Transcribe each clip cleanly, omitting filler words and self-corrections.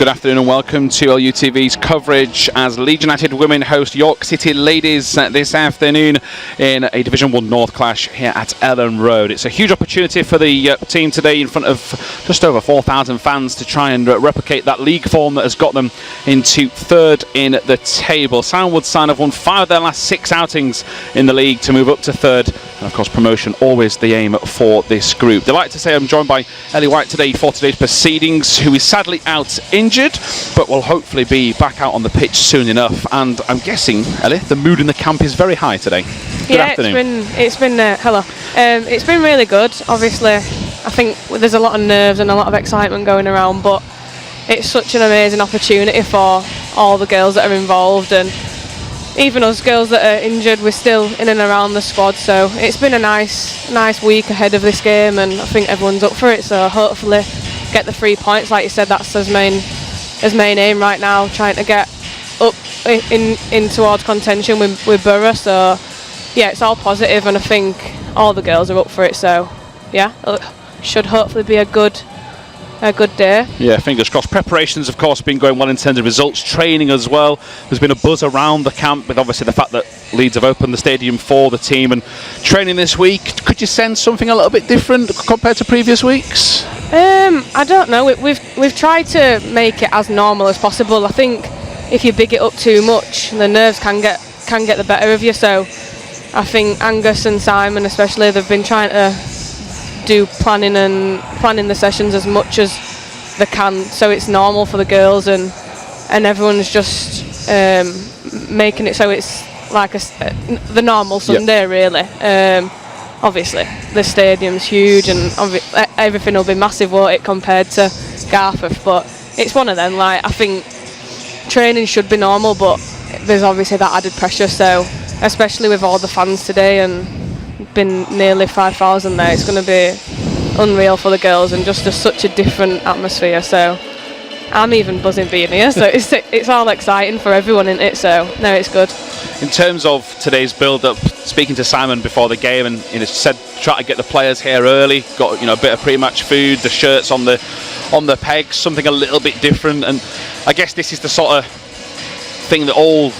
Good afternoon and welcome to LUTV's coverage as Leeds United women host York City Ladies this afternoon in a Division 1 North clash here at Elland Road. It's a huge opportunity for the team today in front of just over 4,000 fans to try and replicate that league form that has got them into third in the table. Simon Woodside have won 5 of their last 6 outings in the league to move up to third, and of course promotion always the aim for this group. Delighted to say I'm joined by Ellie White today for today's proceedings, who is sadly out injured, but will hopefully be back out on the pitch soon enough. And I'm guessing, Ellie, the mood in the camp is very high today. Good afternoon. It's been really good. Obviously, I think there's a lot of nerves and a lot of excitement going around, but it's such an amazing opportunity for all the girls that are involved, and even us girls that are injured, we're still in and around the squad. So it's been a nice week ahead of this game, and I think everyone's up for it. So hopefully get the 3 points. Like you said, that's his main aim right now, trying to get up in towards contention with Borough. So yeah, it's all positive, and I think all the girls are up for it. So yeah, should hopefully be a good day. Yeah, fingers crossed. Preparations, of course, been going well in terms of results, training as well. There's been a buzz around the camp with obviously the fact that Leeds have opened the stadium for the team, and training this week. Could you sense something a little bit different compared to previous weeks? I don't know. We've tried to make it as normal as possible. I think if you big it up too much, the nerves can get the better of you. So I think Angus and Simon especially, they've been trying to do planning the sessions as much as they can, so it's normal for the girls, and everyone's just making it so it's like the normal Sunday. Yep. Really. Obviously the stadium's huge, and everything will be massive, won't it, compared to Garforth, but it's one of them. Like, I think training should be normal, but there's obviously that added pressure, so especially with all the fans today, and been nearly 5,000 there, it's going to be unreal for the girls, and just such a different atmosphere. So I'm even buzzing being here, so it's all exciting for everyone, isn't it? So no, it's good. In terms of today's build-up, speaking to Simon before the game, and said try to get the players here early, got a bit of pre-match food, the shirts on the pegs, something a little bit different, and I guess this is the sort of thing that all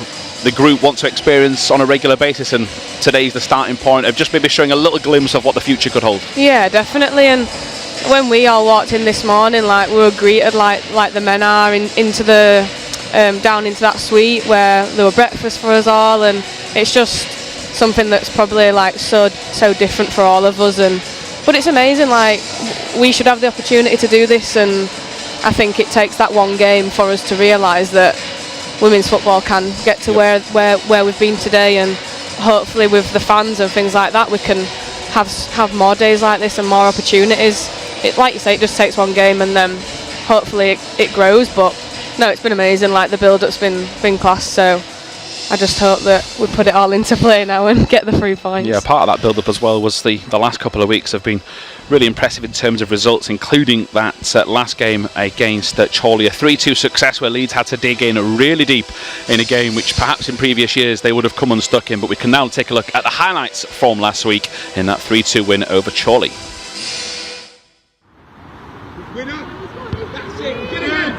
the group want to experience on a regular basis, and today's the starting point of just maybe showing a little glimpse of what the future could hold. Yeah, definitely. And when we all walked in this morning, like, we were greeted like the men are into the down into that suite where there were breakfast for us all, and it's just something that's probably like so different for all of us, but it's amazing. Like, we should have the opportunity to do this, and I think it takes that one game for us to realise that women's football can get to where we've been today, and hopefully with the fans and things like that, we can have more days like this and more opportunities. Like you say, it just takes one game, and then hopefully it grows. But no, it's been amazing. Like, the build-up's been class, so I just hope that we put it all into play now and get the 3 points. Yeah, part of that build-up as well was the last couple of weeks have been really impressive in terms of results, including that last game against Chorley, a 3-2 success where Leeds had to dig in really deep in a game which perhaps in previous years they would have come unstuck in. But we can now take a look at the highlights from last week in that 3-2 win over Chorley. Winner, that's it, get in!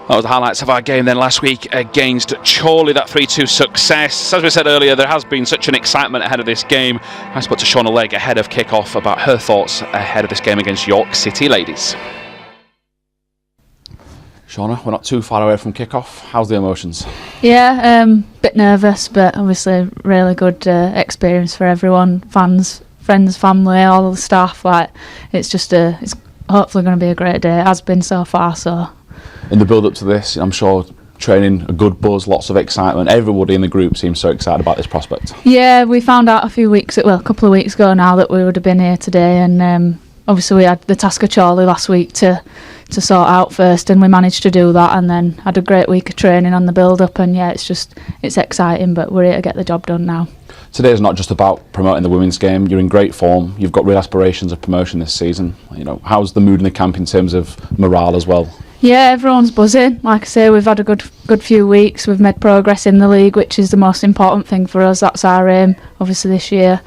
That was the highlights of our game then last week against Chorley, that 3-2 success. As we said earlier, there has been such an excitement ahead of this game. I spoke to Shauna Legg ahead of kick-off about her thoughts ahead of this game against York City Ladies. Shauna, we're not too far away from kick-off. How's the emotions? Yeah, bit nervous, but obviously really good experience for everyone, fans, friends, family, all the staff. Like, it's hopefully going to be a great day. It has been so far, so. In the build-up to this, I'm sure training, a good buzz, lots of excitement. Everybody in the group seems so excited about this prospect. Yeah, we found out a couple of weeks ago now that we would have been here today, and obviously we had the task of Chorley last week to sort out first, and we managed to do that, and then had a great week of training on the build-up, and yeah, it's exciting, but we're here to get the job done now. Today is not just about promoting the women's game. You're in great form. You've got real aspirations of promotion this season. You know, how's the mood in the camp in terms of morale as well? Yeah, everyone's buzzing. Like I say, we've had a good few weeks. We've made progress in the league, which is the most important thing for us. That's our aim, obviously, this year.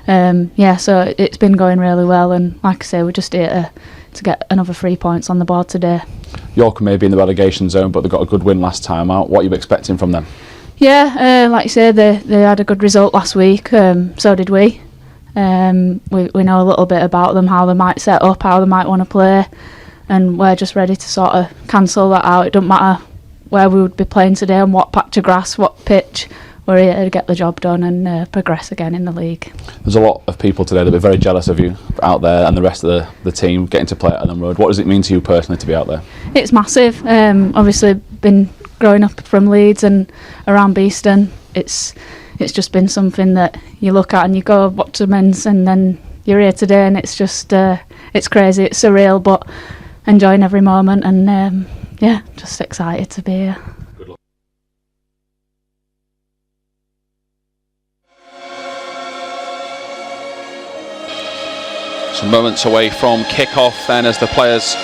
So it's been going really well, and like I say, we're just here to get another 3 points on the board today. York may be in the relegation zone, but they got a good win last time out. What are you expecting from them? Yeah, like you say, they had a good result last week. So did we. We know a little bit about them, how they might set up, how they might want to play. And we're just ready to sort of cancel that out. It doesn't matter where we would be playing today, on what patch of grass, what pitch. We're here to get the job done and progress again in the league. There's a lot of people today that are very jealous of you out there and the rest of the team getting to play at Elland Road. What does it mean to you personally to be out there? It's massive. Obviously, been growing up from Leeds and around Beeston. It's just been something that you look at and you go, watch the men's, and then you're here today, and it's just it's crazy. It's surreal, but enjoying every moment, and just excited to be here. Good luck. Some moments away from kick-off then, as the players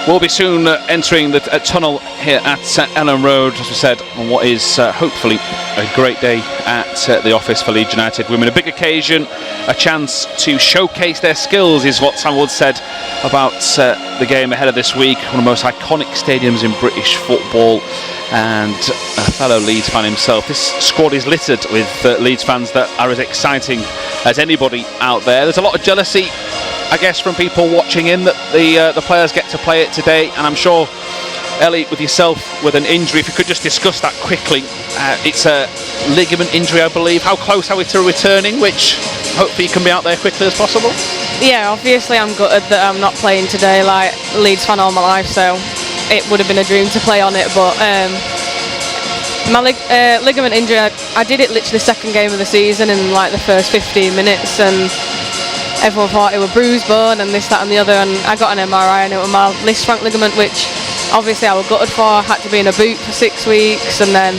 will be soon entering the tunnel here at Elland Road, as we said, on what is hopefully a great day at the office for Leeds United Women. A big occasion, a chance to showcase their skills is what Sam Wood said about the game ahead of this week. One of the most iconic stadiums in British football, and a fellow Leeds fan himself. This squad is littered with Leeds fans that are as exciting as anybody out there. There's a lot of jealousy, I guess, from people watching in that the players get to play it today, and I'm sure, Ellie, with yourself with an injury, if you could just discuss that quickly. It's a ligament injury, I believe. How close are we to returning, which hopefully you can be out there quickly as possible? Yeah, obviously I'm gutted that I'm not playing today, like Leeds fan all my life, so it would have been a dream to play on it, but My ligament injury, I did it literally second game of the season in like the first 15 minutes, and everyone thought it was bruised bone and this, that and the other, and I got an MRI and it was my Lisfranc frank ligament, which obviously I was gutted for. I had to be in a boot for 6 weeks, and then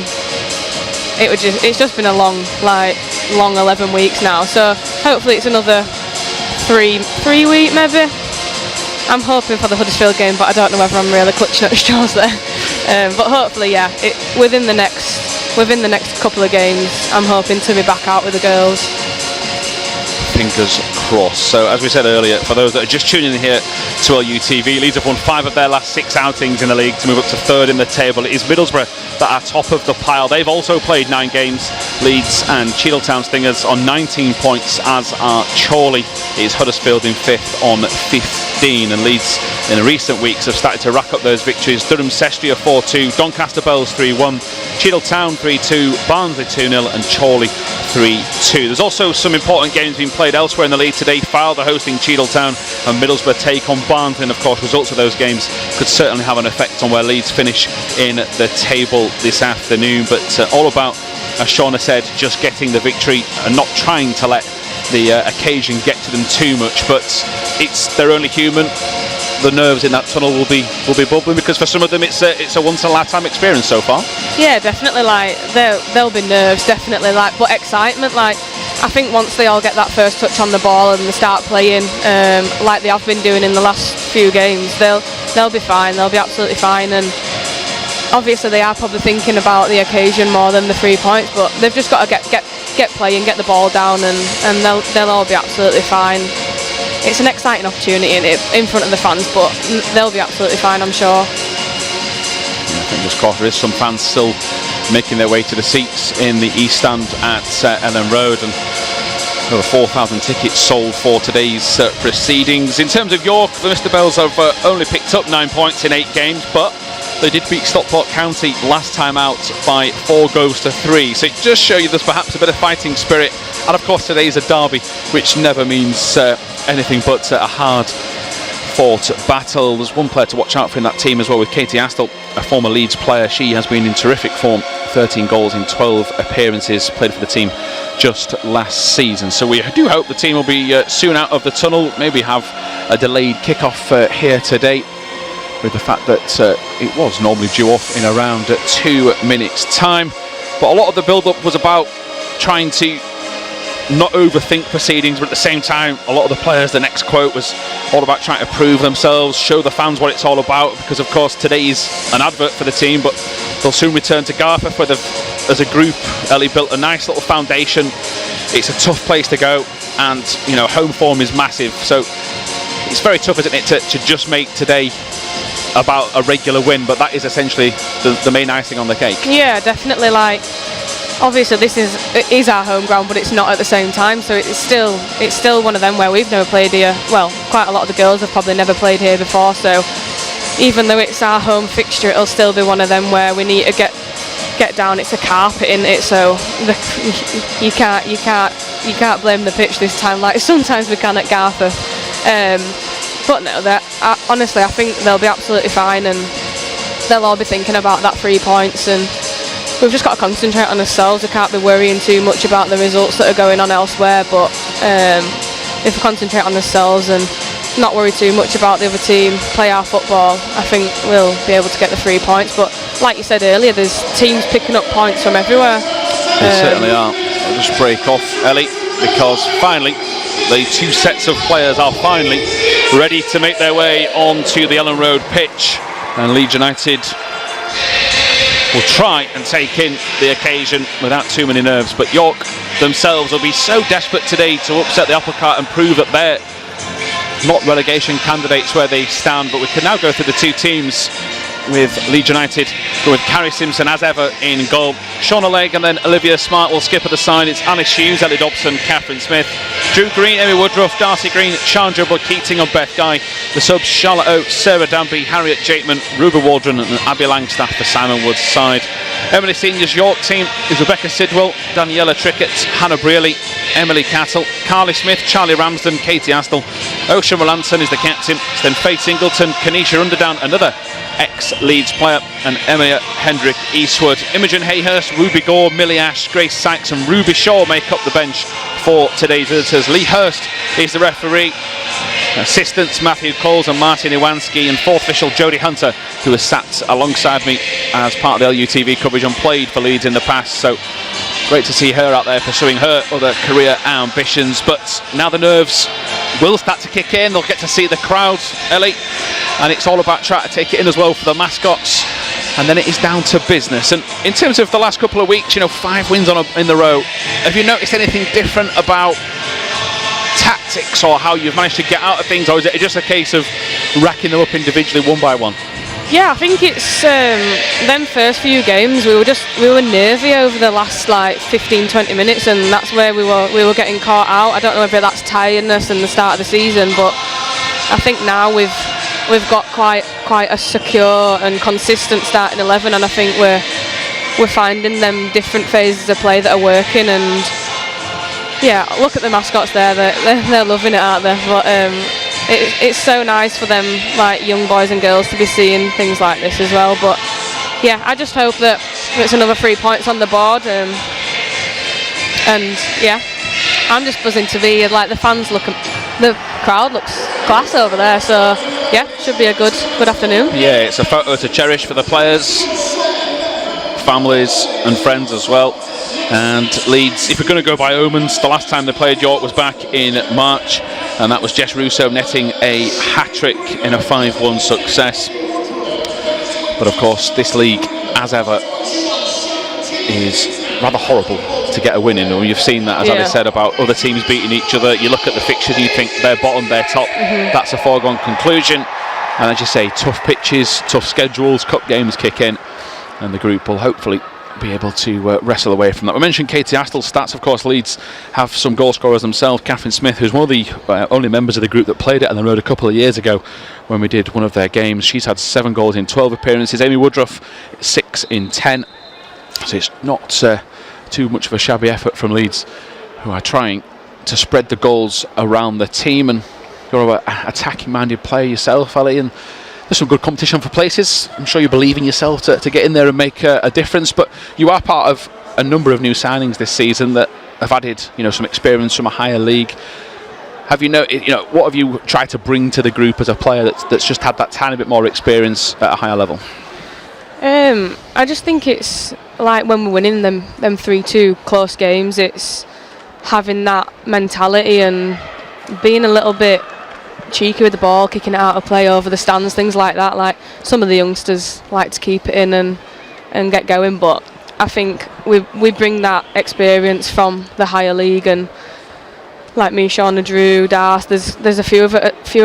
it's just been a long 11 weeks now, so hopefully it's another three week maybe. I'm hoping for the Huddersfield game, but I don't know whether I'm really clutching at straws there. But hopefully, yeah, within the next couple of games, I'm hoping to be back out with the girls. Fingers crossed. So, as we said earlier, for those that are just tuning in here to LUTV, Leeds have won 5 of their last 6 outings in the league to move up to 3rd in the table. It is Middlesbrough that are top of the pile. They've also played 9 games. Leeds and Cheadletown Stingers on 19 points, as are Chorley. It is Huddersfield in 5th on 15. And Leeds in the recent weeks have started to rack up those victories. Durham Sestria 4-2, Doncaster Bells 3-1, Cheadletown 3-2, Barnsley 2-0 and Chorley 3-2. There's also some important games being played elsewhere in the league today. Fylde hosting Cheadletown and Middlesbrough take on Barnsley, and of course results of those games could certainly have an effect on where Leeds finish in the table this afternoon. But all about, as Shauna said, just getting the victory and not trying to let the occasion get to them too much. But they're only human. The nerves in that tunnel will be bubbling, because for some of them it's a once in a lifetime experience so far. Yeah, definitely. Like there'll be nerves, definitely. Like, but excitement. Like, I think once they all get that first touch on the ball and they start playing like they have been doing in the last few games, they'll be fine. They'll be absolutely fine. And obviously they are probably thinking about the occasion more than the 3 points, but they've just got to get playing, get the ball down, and they'll all be absolutely fine. It's an exciting opportunity in front of the fans, but they'll be absolutely fine, I'm sure. Yeah, fingers crossed. There is some fans still making their way to the seats in the East Stand at Elland Road, and over 4,000 tickets sold for today's proceedings. In terms of York, the Mr Bells have only picked up 9 points in 8 games, but they did beat Stockport County last time out by 4 goals to 3. So it does show you there's perhaps a bit of fighting spirit. And of course today is a derby, which never means anything but a hard-fought battle. There's one player to watch out for in that team as well, with Katie Astle, a former Leeds player. She has been in terrific form, 13 goals in 12 appearances, played for the team just last season. So we do hope the team will be soon out of the tunnel, maybe have a delayed kickoff here today, with the fact that it was normally due off in around 2 minutes time. But a lot of the build-up was about trying to not overthink proceedings, but at the same time a lot of the players, the next quote was all about trying to prove themselves, show the fans what it's all about, because of course today is an advert for the team, but they'll soon return to Garforth, where as a group Ellie built a nice little foundation. It's a tough place to go, and you know, home form is massive, so it's very tough, isn't it, to just make today about a regular win, but that is essentially the main icing on the cake. Yeah, definitely. Like, obviously this is our home ground, but it's not at the same time, so it's still one of them where we've never played here. Well, quite a lot of the girls have probably never played here before, so even though it's our home fixture, it'll still be one of them where we need to get down. It's a carpet in it, so you can't blame the pitch this time, like sometimes we can at Garforth. But no, honestly, I think they'll be absolutely fine, and they'll all be thinking about that 3 points, and we've just got to concentrate on ourselves. We can't be worrying too much about the results that are going on elsewhere, but if we concentrate on ourselves and not worry too much about the other team, play our football, I think we'll be able to get the 3 points. But like you said earlier, there's teams picking up points from everywhere. They certainly are. I'll just break off, Ellie, because finally the 2 sets of players are finally ready to make their way onto the Elland Road pitch, and Leeds United will try and take in the occasion without too many nerves. But York themselves will be so desperate today to upset the apple cart and prove that they're not relegation candidates where they stand. But we can now go through the 2 teams, with Leeds United with Carrie Simpson as ever in goal, Shauna Legg, and then Olivia Smart will skip at the side. It's Alice Hughes, Ellie Dobson, Catherine Smith, Drew Green, Emmy Woodruff, Darcy Green, Chandra Keating and Beth Guy. The subs: Charlotte Oates, Sarah Danby, Harriet Jakeman, Ruby Waldron and Abby Langstaff for Simon Wood's side. Emily Senior's York team is Rebecca Sidwell, Daniela Trickett, Hannah Brearley, Emily Cattle, Carly Smith, Charlie Ramsden, Katie Astle. Ocean Melanson is the captain. It's then Faith Singleton, Kanisha Underdown, another ex-Leeds player, and Emma Hendrick Eastwood. Imogen Hayhurst, Ruby Gore, Millie Ash, Grace Sykes and Ruby Shaw make up the bench for today's visitors. Lee Hurst is the referee. Assistants Matthew Coles and Martin Iwanski, and fourth official Jodie Hunter, who has sat alongside me as part of the LUTV coverage and played for Leeds in the past. So great to see her out there pursuing her other career ambitions. But now the nerves will start to kick in. They'll get to see the crowd, Ellie, and it's all about trying to take it in as well for the mascots. And then it is down to business. And in terms of the last couple of weeks, 5 wins in the row, have you noticed anything different about tactics or how you've managed to get out of things, or is it just a case of racking them up individually one by one? Yeah, I think it's them first few games we were nervy over the last 15-20 minutes, and that's where we were getting caught out. I don't know whether that's tiredness in the start of the season, but I think now we've got quite a secure and consistent starting 11, and I think we're finding them different phases of play that are working. And yeah, look at the mascots there, they're loving it, aren't they? But it's so nice for them, young boys and girls, to be seeing things like this as well. But yeah, I just hope that it's another 3 points on the board, and yeah, I'm just buzzing to be the crowd looks class over there, so yeah, should be a good afternoon. Yeah, it's a photo to cherish for the players, families and friends as well. And Leeds, if we're going to go by omens, the last time they played York was back in March, and that was Jess Russo netting a hat-trick in a 5-1 success. But of course, this league, as ever, is rather horrible to get a win in. You've seen that, as Ali said, about other teams beating each other. You look at the fixtures, you think they're bottom, they're top. That's a foregone conclusion. And as you say, tough pitches, tough schedules, cup games kick in, and the group will hopefully be able to wrestle away from that. We mentioned Katie Astle's stats. Of course, Leeds have some goal scorers themselves. Catherine Smith, who's one of the only members of the group that played at Elland Road a couple of years ago when we did one of their games. She's had 7 goals in 12 appearances. Amy Woodruff, 6 in 10. So it's not too much of a shabby effort from Leeds, who are trying to spread the goals around the team. And you're an attacking-minded player yourself, Ali, and there's some good competition for places. I'm sure you believe in yourself to get in there and make a difference, but you are part of a number of new signings this season that have added, some experience from a higher league. Have you what have you tried to bring to the group as a player that's just had that tiny bit more experience at a higher level? I just think it's like when we're winning them 3-2 close games, it's having that mentality and being a little bit cheeky with the ball, kicking it out of play over the stands, things like that. Like some of the youngsters like to keep it in and get going, but I think we bring that experience from the higher league, and like me, Shauna Drew, Darce, there's a few of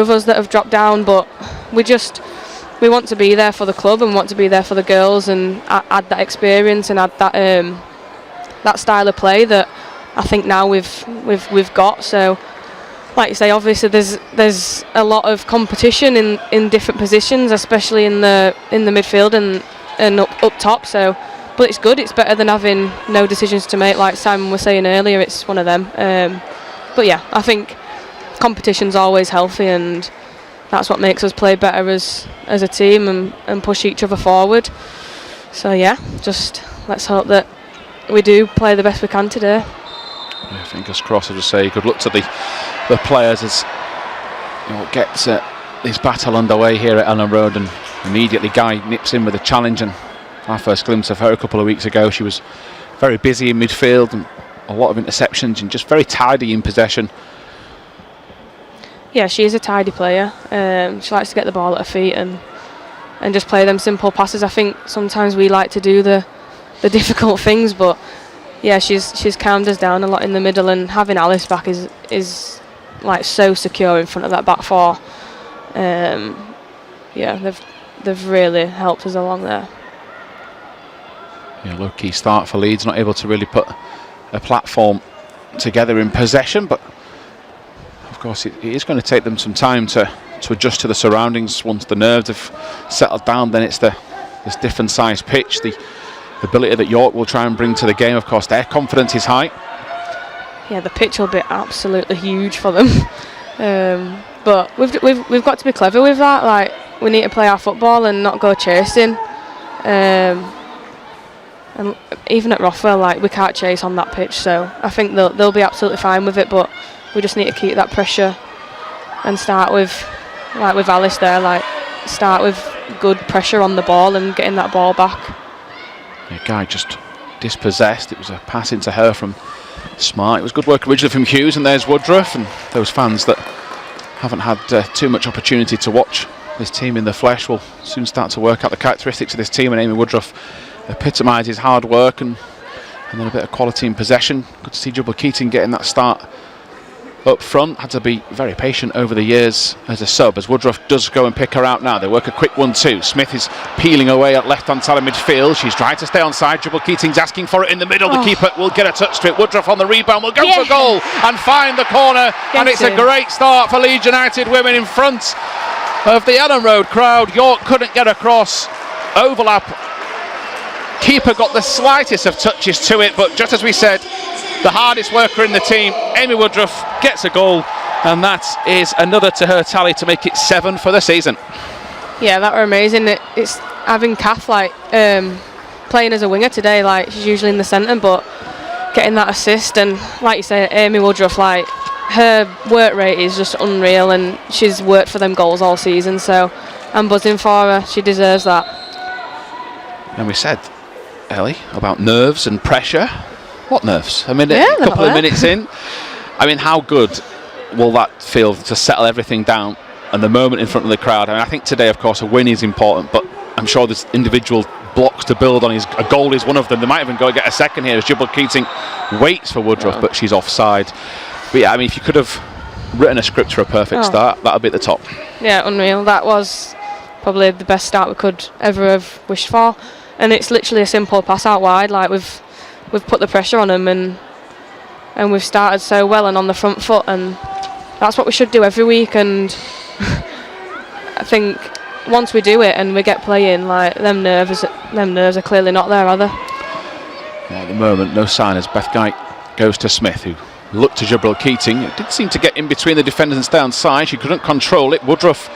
us that have dropped down, but we want to be there for the club and want to be there for the girls and add that experience and add that style of play that I think now we've got. So like you say, obviously there's a lot of competition in different positions, especially in the midfield and up top. So, but it's good. It's better than having no decisions to make. Like Simon was saying earlier, it's one of them. But yeah, I think competition's always healthy, and that's what makes us play better as a team and push each other forward. So yeah, just let's hope that we do play the best we can today. Yeah, fingers crossed. I'll just say good luck to the players as get this battle underway here at Elland Road, and immediately Guy nips in with a challenge. And our first glimpse of her a couple of weeks ago, she was very busy in midfield and a lot of interceptions and just very tidy in possession. Yeah, she is a tidy player. She likes to get the ball at her feet and just play them simple passes. I think sometimes we like to do the difficult things, but yeah, she's calmed us down a lot in the middle, and having Alice back is like so secure in front of that back four. Yeah, they've really helped us along there. Yeah, low key start for Leeds, not able to really put a platform together in possession, but of course it is going to take them some time to adjust to the surroundings. Once the nerves have settled down, then it's this different size pitch, the ability that York will try and bring to the game. Of course, their confidence is high. Yeah, the pitch will be absolutely huge for them. But we've got to be clever with that. Like we need to play our football and not go chasing. And even at Rothwell, like, we can't chase on that pitch, so I think they'll be absolutely fine with it. But we just need to keep that pressure and start with, like with Alice there, like start with good pressure on the ball and getting that ball back. Yeah, Guy just dispossessed. It was a pass into her from Smart. It was good work originally from Hughes, and there's Woodruff. And those fans that haven't had too much opportunity to watch this team in the flesh will soon start to work out the characteristics of this team, and Amy Woodruff epitomises hard work and then a bit of quality in possession. Good to see Jubal Keating getting that start up front. Had to be very patient over the years as a sub, as Woodruff does go and pick her out now. They work a quick 1-2. Smith is peeling away at left hand side of midfield. She's trying to stay on side. Jubal Keating's asking for it in the middle. The keeper will get a touch to it. Woodruff on the rebound will go for goal and find the corner. And it's a great start for Leeds United women in front of the Elland Road crowd. York couldn't get across. Overlap. Keeper got the slightest of touches to it, but just as we said, the hardest worker in the team, Amy Woodruff, gets a goal, and that is another to her tally to make it 7 for the season. Yeah, that were amazing. It's having Kath like playing as a winger today. Like, she's usually in the centre, but getting that assist, and like you say, Amy Woodruff, like, her work rate is just unreal, and she's worked for them goals all season. So I'm buzzing for her. She deserves that. And we said, Ellie, about nerves and pressure. What nerves? A couple of minutes in. I mean, how good will that feel to settle everything down and the moment in front of the crowd? I mean, I think today, of course, a win is important, but I'm sure there's individual blocks to build on. A goal is one of them. They might even go and get a second here as Jubal Keating waits for Woodruff, but she's offside. But yeah, I mean, if you could have written a script for a perfect start, that would be at the top. Yeah, unreal. That was probably the best start we could ever have wished for. And it's literally a simple pass out wide. Like, we've put the pressure on them, and we've started so well and on the front foot, and that's what we should do every week. And I think once we do it and we get playing, like, them nerves are clearly not there, are they? Yeah, at the moment, no sign as Beth Guy goes to Smith, who looked to Jubal Keating. It did seem to get in between the defenders and stay on side. She couldn't control it. Woodruff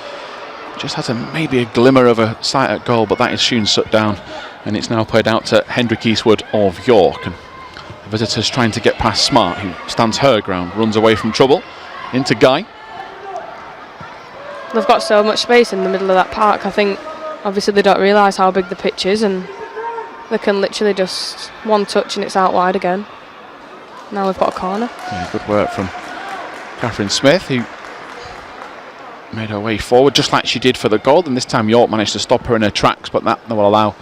just has maybe a glimmer of a sight at goal, but that is soon shut down, and it's now played out to Hendrik Eastwood of York. And the visitors trying to get past Smart, who stands her ground, runs away from trouble into Guy. They've got so much space in the middle of that park. I think obviously they don't realise how big the pitch is, and they can literally just one touch and it's out wide again. Now we've got a corner. Yeah, good work from Catherine Smith, who made her way forward just like she did for the goal, and this time York managed to stop her in her tracks, but that will allow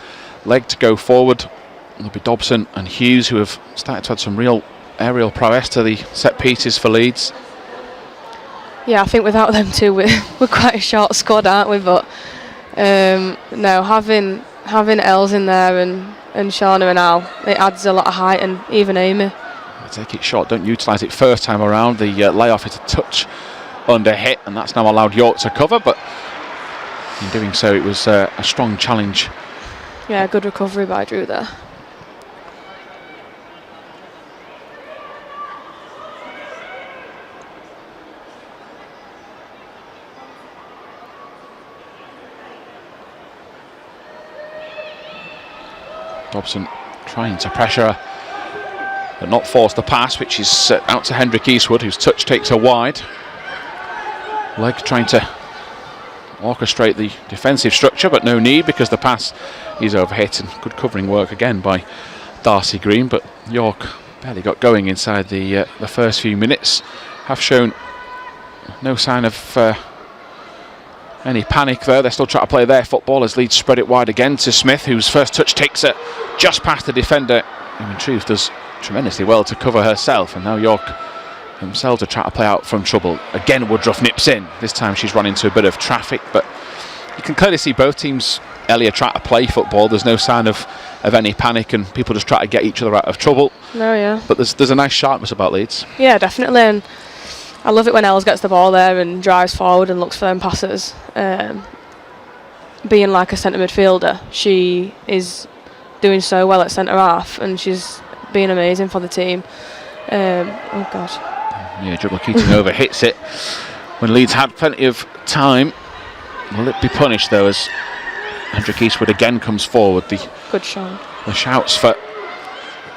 Leg to go forward. It'll be Dobson and Hughes who have started to add some real aerial prowess to the set pieces for Leeds. Yeah, I think without them two we're quite a short squad, aren't we? But no, having Els in there and Shauna and Al, it adds a lot of height, and even Amy. Take it short, don't utilise it first time around. The layoff is a touch under hit, and that's now allowed York to cover, but in doing so it was a strong challenge. Yeah, good recovery by Drew there. Dobson trying to pressure her, but not force the pass, which is out to Hendrik Eastwood, whose touch takes her wide. Leg trying to orchestrate the defensive structure, but no need because the pass is overhit, and good covering work again by Darcy Green. But York barely got going inside the first few minutes. Have shown no sign of any panic there. They're still trying to play their football as Leeds spread it wide again to Smith, whose first touch takes it just past the defender, who in truth does tremendously well to cover herself. And now York themselves are trying to play out from trouble. Again, Woodruff nips in. This time she's run into a bit of traffic, but you can clearly see both teams, Ellie, are trying to play football. There's no sign of any panic, and people just try to get each other out of trouble. No, yeah. But there's a nice sharpness about Leeds. Yeah, definitely. And I love it when Els gets the ball there and drives forward and looks for them passes. Being like a centre midfielder, she is doing so well at centre half, and she's being amazing for the team. Oh God. Yeah, Jubal Keating over hits it when Leeds had plenty of time. Will it be punished though, as Hendrik Eastwood again comes forward? Good shot. The shouts for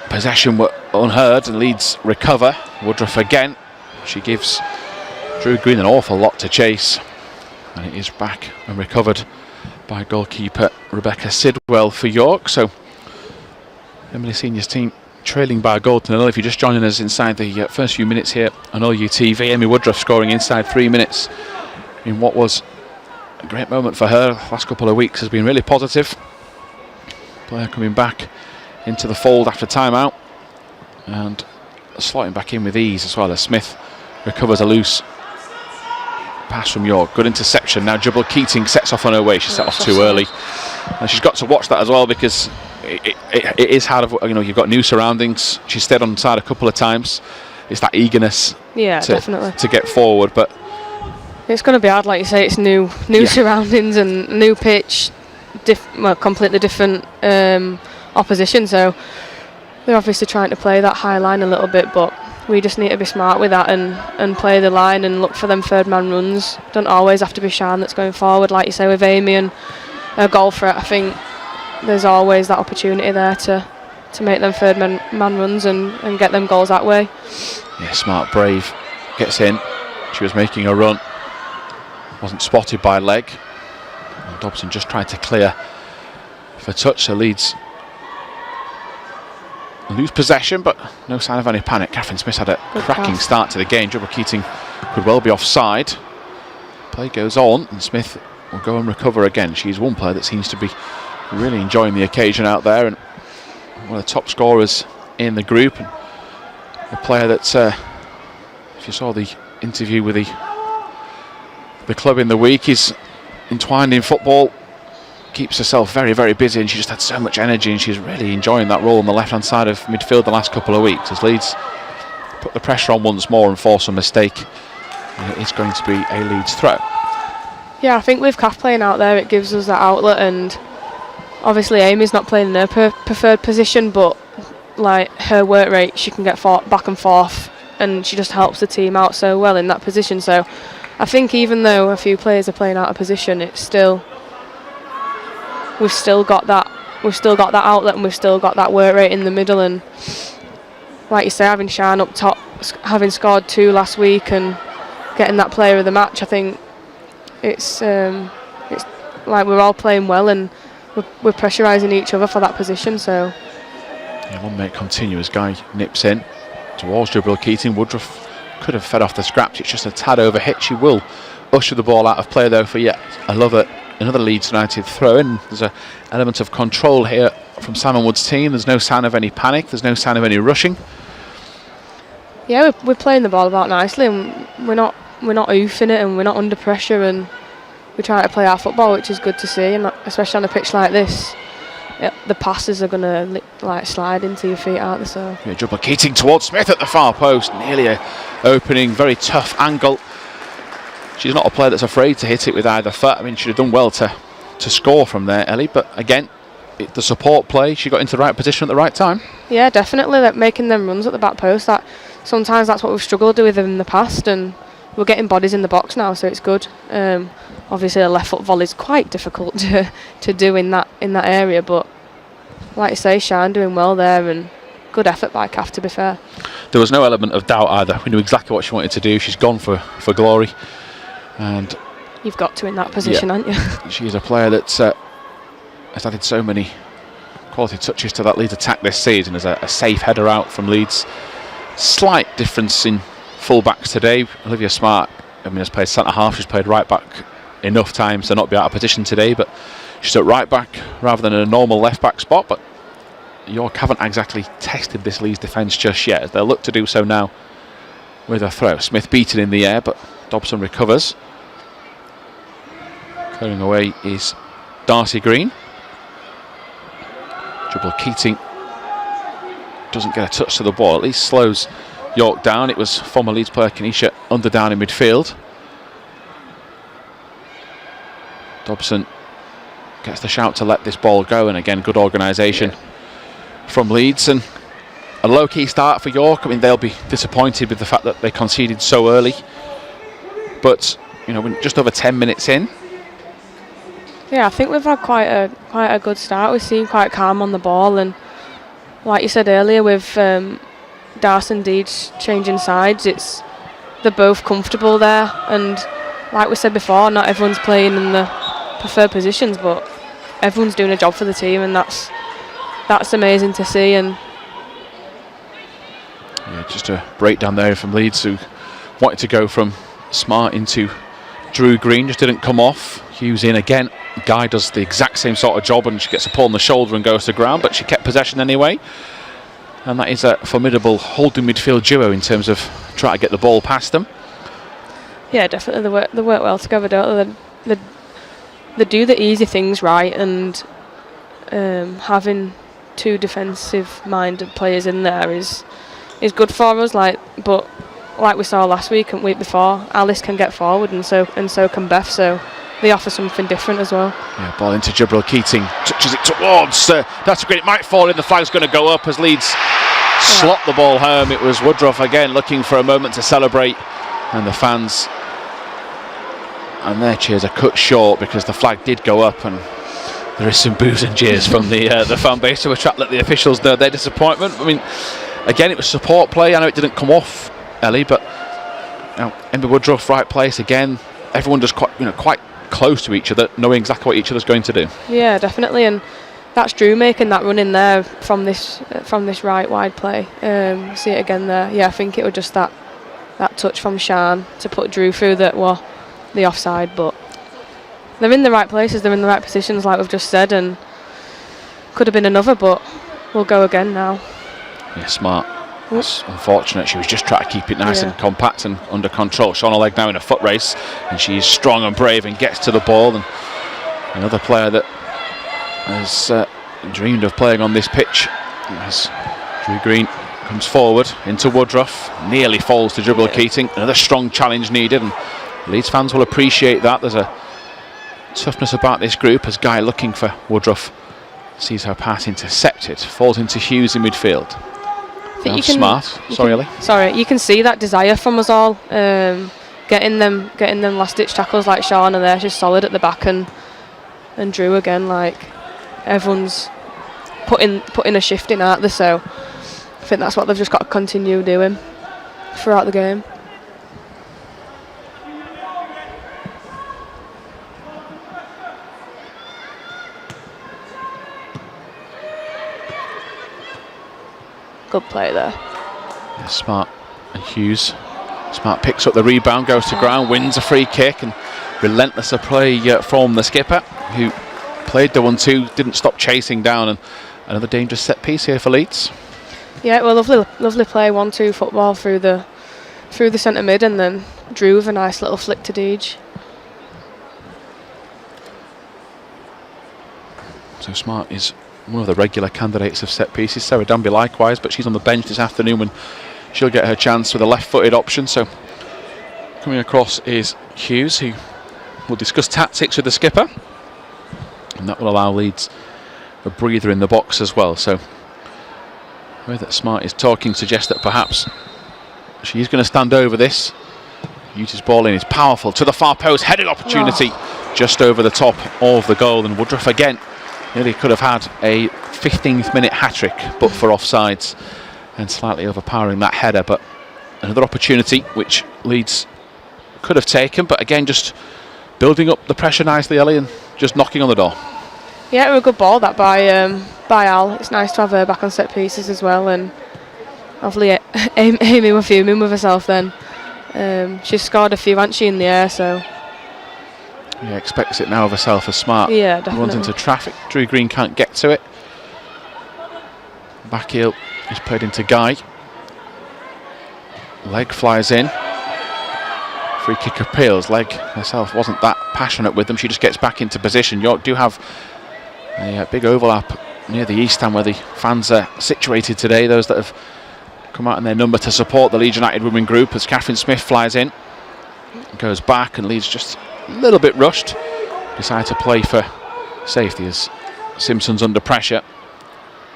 possession were unheard, and Leeds recover. Woodruff again. She gives Drew Green an awful lot to chase, and it is back and recovered by goalkeeper Rebecca Sidwell for York. So Emily Senior's team trailing by a goal to 0. If you're just joining us inside the first few minutes here on LUTV, Amy Woodruff scoring inside 3 minutes in what was a great moment for her. Last couple of weeks has been really positive. Player coming back into the fold after timeout and slotting back in with ease as well as Smith recovers a loose pass from York. Good interception. Now Jubal Keating sets off on her way. She set off too early, and she's got to watch that as well, because it is hard. You've got new surroundings. She stayed on side a couple of times. It's that eagerness definitely to get forward, but it's going to be hard, like you say. It's new surroundings and new pitch, completely different opposition, so they're obviously trying to play that high line a little bit, but we just need to be smart with that and play the line and look for them third man runs. Don't always have to be Sian that's going forward, like you say, with Amy and a goal threat. I think there's always that opportunity there to make them third man runs and get them goals that way. Yeah, smart, brave, gets in. She was making a run, wasn't spotted by leg, and Dobson just tried to clear for touch, so Leeds lose possession, but no sign of any panic. Catherine Smith had a cracking start to the game. Jubal Keating could well be offside. Play goes on, and Smith will go and recover again. She's one player that seems to be really enjoying the occasion out there, and one of the top scorers in the group, and a player that, if you saw the interview with the club in the week, is entwined in football, keeps herself very, very busy, and she just had so much energy, and she's really enjoying that role on the left hand side of midfield the last couple of weeks as Leeds put the pressure on once more and force a mistake, and it is going to be a Leeds throw. Yeah, I think with Kath playing out there, it gives us that outlet, and obviously Amy's not playing in her preferred position, but like her work rate, she can get back and forth, and she just helps the team out so well in that position. So I think even though a few players are playing out of position, it's still we've still got that outlet, and we've still got that work rate in the middle. And like you say, having Sian up top, having scored 2 last week and getting that player of the match, I think it's like we're all playing well, and we're pressurising each other for that position. So yeah, one minute continue as Guy nips in towards Jubal Keating. Woodruff could have fed off the scraps. It's just a tad over hit. She will usher the ball out of play though for another Leeds United throw in. There's an element of control here from Salmon Wood's team. There's no sign of any panic. There's no sign of any rushing. Yeah, we're playing the ball about nicely, and we're not oofing it, and we're not under pressure, and we try to play our football, which is good to see. And especially on a pitch like this, the passes are going to like slide into your feet, aren't they? So yeah, Jubal Keating towards Smith at the far post, nearly a opening, very tough angle. She's not a player that's afraid to hit it with either foot. I mean, she'd have done well to score from there, Ellie, but again, the support play, she got into the right position at the right time. Yeah, definitely, that making them runs at the back post, that sometimes that's what we've struggled with in the past, and we're getting bodies in the box now, so it's good. Obviously a left foot volley is quite difficult to do in that area, but like you say, Sian doing well there, and good effort by Kath, to be fair. There was no element of doubt either. We knew exactly what she wanted to do. She's gone for glory, and you've got to in that position, haven't you? She's a player that has added so many quality touches to that Leeds attack this season as a safe header out from Leeds. Slight difference in full-backs today. Olivia Smart, has played centre-half. She's played right-back enough times to not be out of position today, but she's at right-back rather than in a normal left-back spot. But York haven't exactly tested this Leeds defence just yet, as they'll look to do so now with a throw. Smith beaten in the air, but Dobson recovers. Clearing away is Darcy Green. Jubal Keating doesn't get a touch to the ball, at least slows York down. It was former Leeds player Kenisha Underdown in midfield. Dobson gets the shout to let this ball go, and again, good organisation from Leeds, and a low-key start for York. I mean, they'll be disappointed with the fact that they conceded so early, but we're just over 10 minutes in, Yeah, I think we've had quite a good start. We seem quite calm on the ball, and like you said earlier, with Darcy and Deeds changing sides, they're both comfortable there. And like we said before, not everyone's playing in the preferred positions, but everyone's doing a job for the team, and that's amazing to see. And yeah, just a breakdown there from Leeds, who wanted to go from Smart into Drew Green, just didn't come off. Hughes in again. Guy does the exact same sort of job, and she gets a pull on the shoulder and goes to ground, but she kept possession anyway. And that is a formidable holding midfield duo in terms of trying to get the ball past them. yeah, definitely they work well together, don't they? They do the easy things right, and having two defensive-minded players in there is good for us. But like we saw last week and week before, Alice can get forward, and so can Beth. So they offer something different as well. Yeah, ball into Jibril Keating, touches it towards. That's great. It might fall in. The flag's going to go up as Leeds slot the ball home. It was Woodruff again looking for a moment to celebrate, and the fans and their cheers are cut short because the flag did go up, and there is some boos and jeers from the fan base to attract let the officials know their disappointment. I mean, again, it was support play. I know it didn't come off, Ellie, but Emma Woodruff, right place again. Everyone just quite close to each other, knowing exactly what each other's going to do. Yeah, definitely, and that's Drew making that run in there from this right wide play. See it again there. Yeah, I think it was just that touch from Shan to put Drew through the offside, but they're in the right places, they're in the right positions, like we've just said, and could have been another, but we'll go again now. Yeah, Smart. It's unfortunate. She was just trying to keep it nice and compact and under control. Shauna Legg now in a foot race, and she's strong and brave and gets to the ball. And another player that has dreamed of playing on this pitch as Drew Green comes forward into Woodruff, nearly falls to Jibril Keating. Another strong challenge needed, and Leeds fans will appreciate that. There's a toughness about this group as Guy, looking for Woodruff, sees her pass intercepted, falls into Hughes in midfield. Smart. Sorry, Ellie. Sorry, you can see that desire from us all, getting them last ditch tackles like Shauna there. She's solid at the back, and Drew again. Like, everyone's putting a shift in, aren't they? So I think that's what they've just got to continue doing throughout the game. Good play there. Yeah, Smart and Hughes. Smart picks up the rebound, goes to ground, wins a free kick, and relentless a play from the skipper, who played the 1-2, didn't stop chasing down, and another dangerous set piece here for Leeds. Yeah, well, lovely play, 1-2 football through the centre mid, and then Drew with a nice little flick to Deej. So Smart is one of the regular candidates of set pieces. Sarah Danby likewise, but she's on the bench this afternoon when she'll get her chance with a left-footed option. So coming across is Hughes, who will discuss tactics with the skipper, and that will allow Leeds a breather in the box as well. So the way that Smart is talking suggests that perhaps she's going to stand over this. Hughes' ball in is powerful to the far post, heading opportunity just over the top of the goal, and Woodruff again nearly could have had a 15th minute hat-trick but for offsides and slightly overpowering that header. But another opportunity which Leeds could have taken, but again just building up the pressure nicely, Ellie, and just knocking on the door. Yeah, it was a good ball that by Al. It's nice to have her back on set pieces as well, and hopefully Amy was fuming with herself then. She's scored a few, hasn't she, in the air, so yeah, expects it now of herself as Smart. Yeah, definitely. Runs into traffic. Drew Green can't get to it. Back heel is played into Guy. Legg flies in. Free kick appeals. Legg herself wasn't that passionate with them. She just gets back into position. York do have a big overlap near the east stand where the fans are situated today. Those that have come out in their number to support the Leeds United women group, as Catherine Smith flies in. Goes back, and Leeds just a little bit rushed. Decide to play for safety as Simpson's under pressure,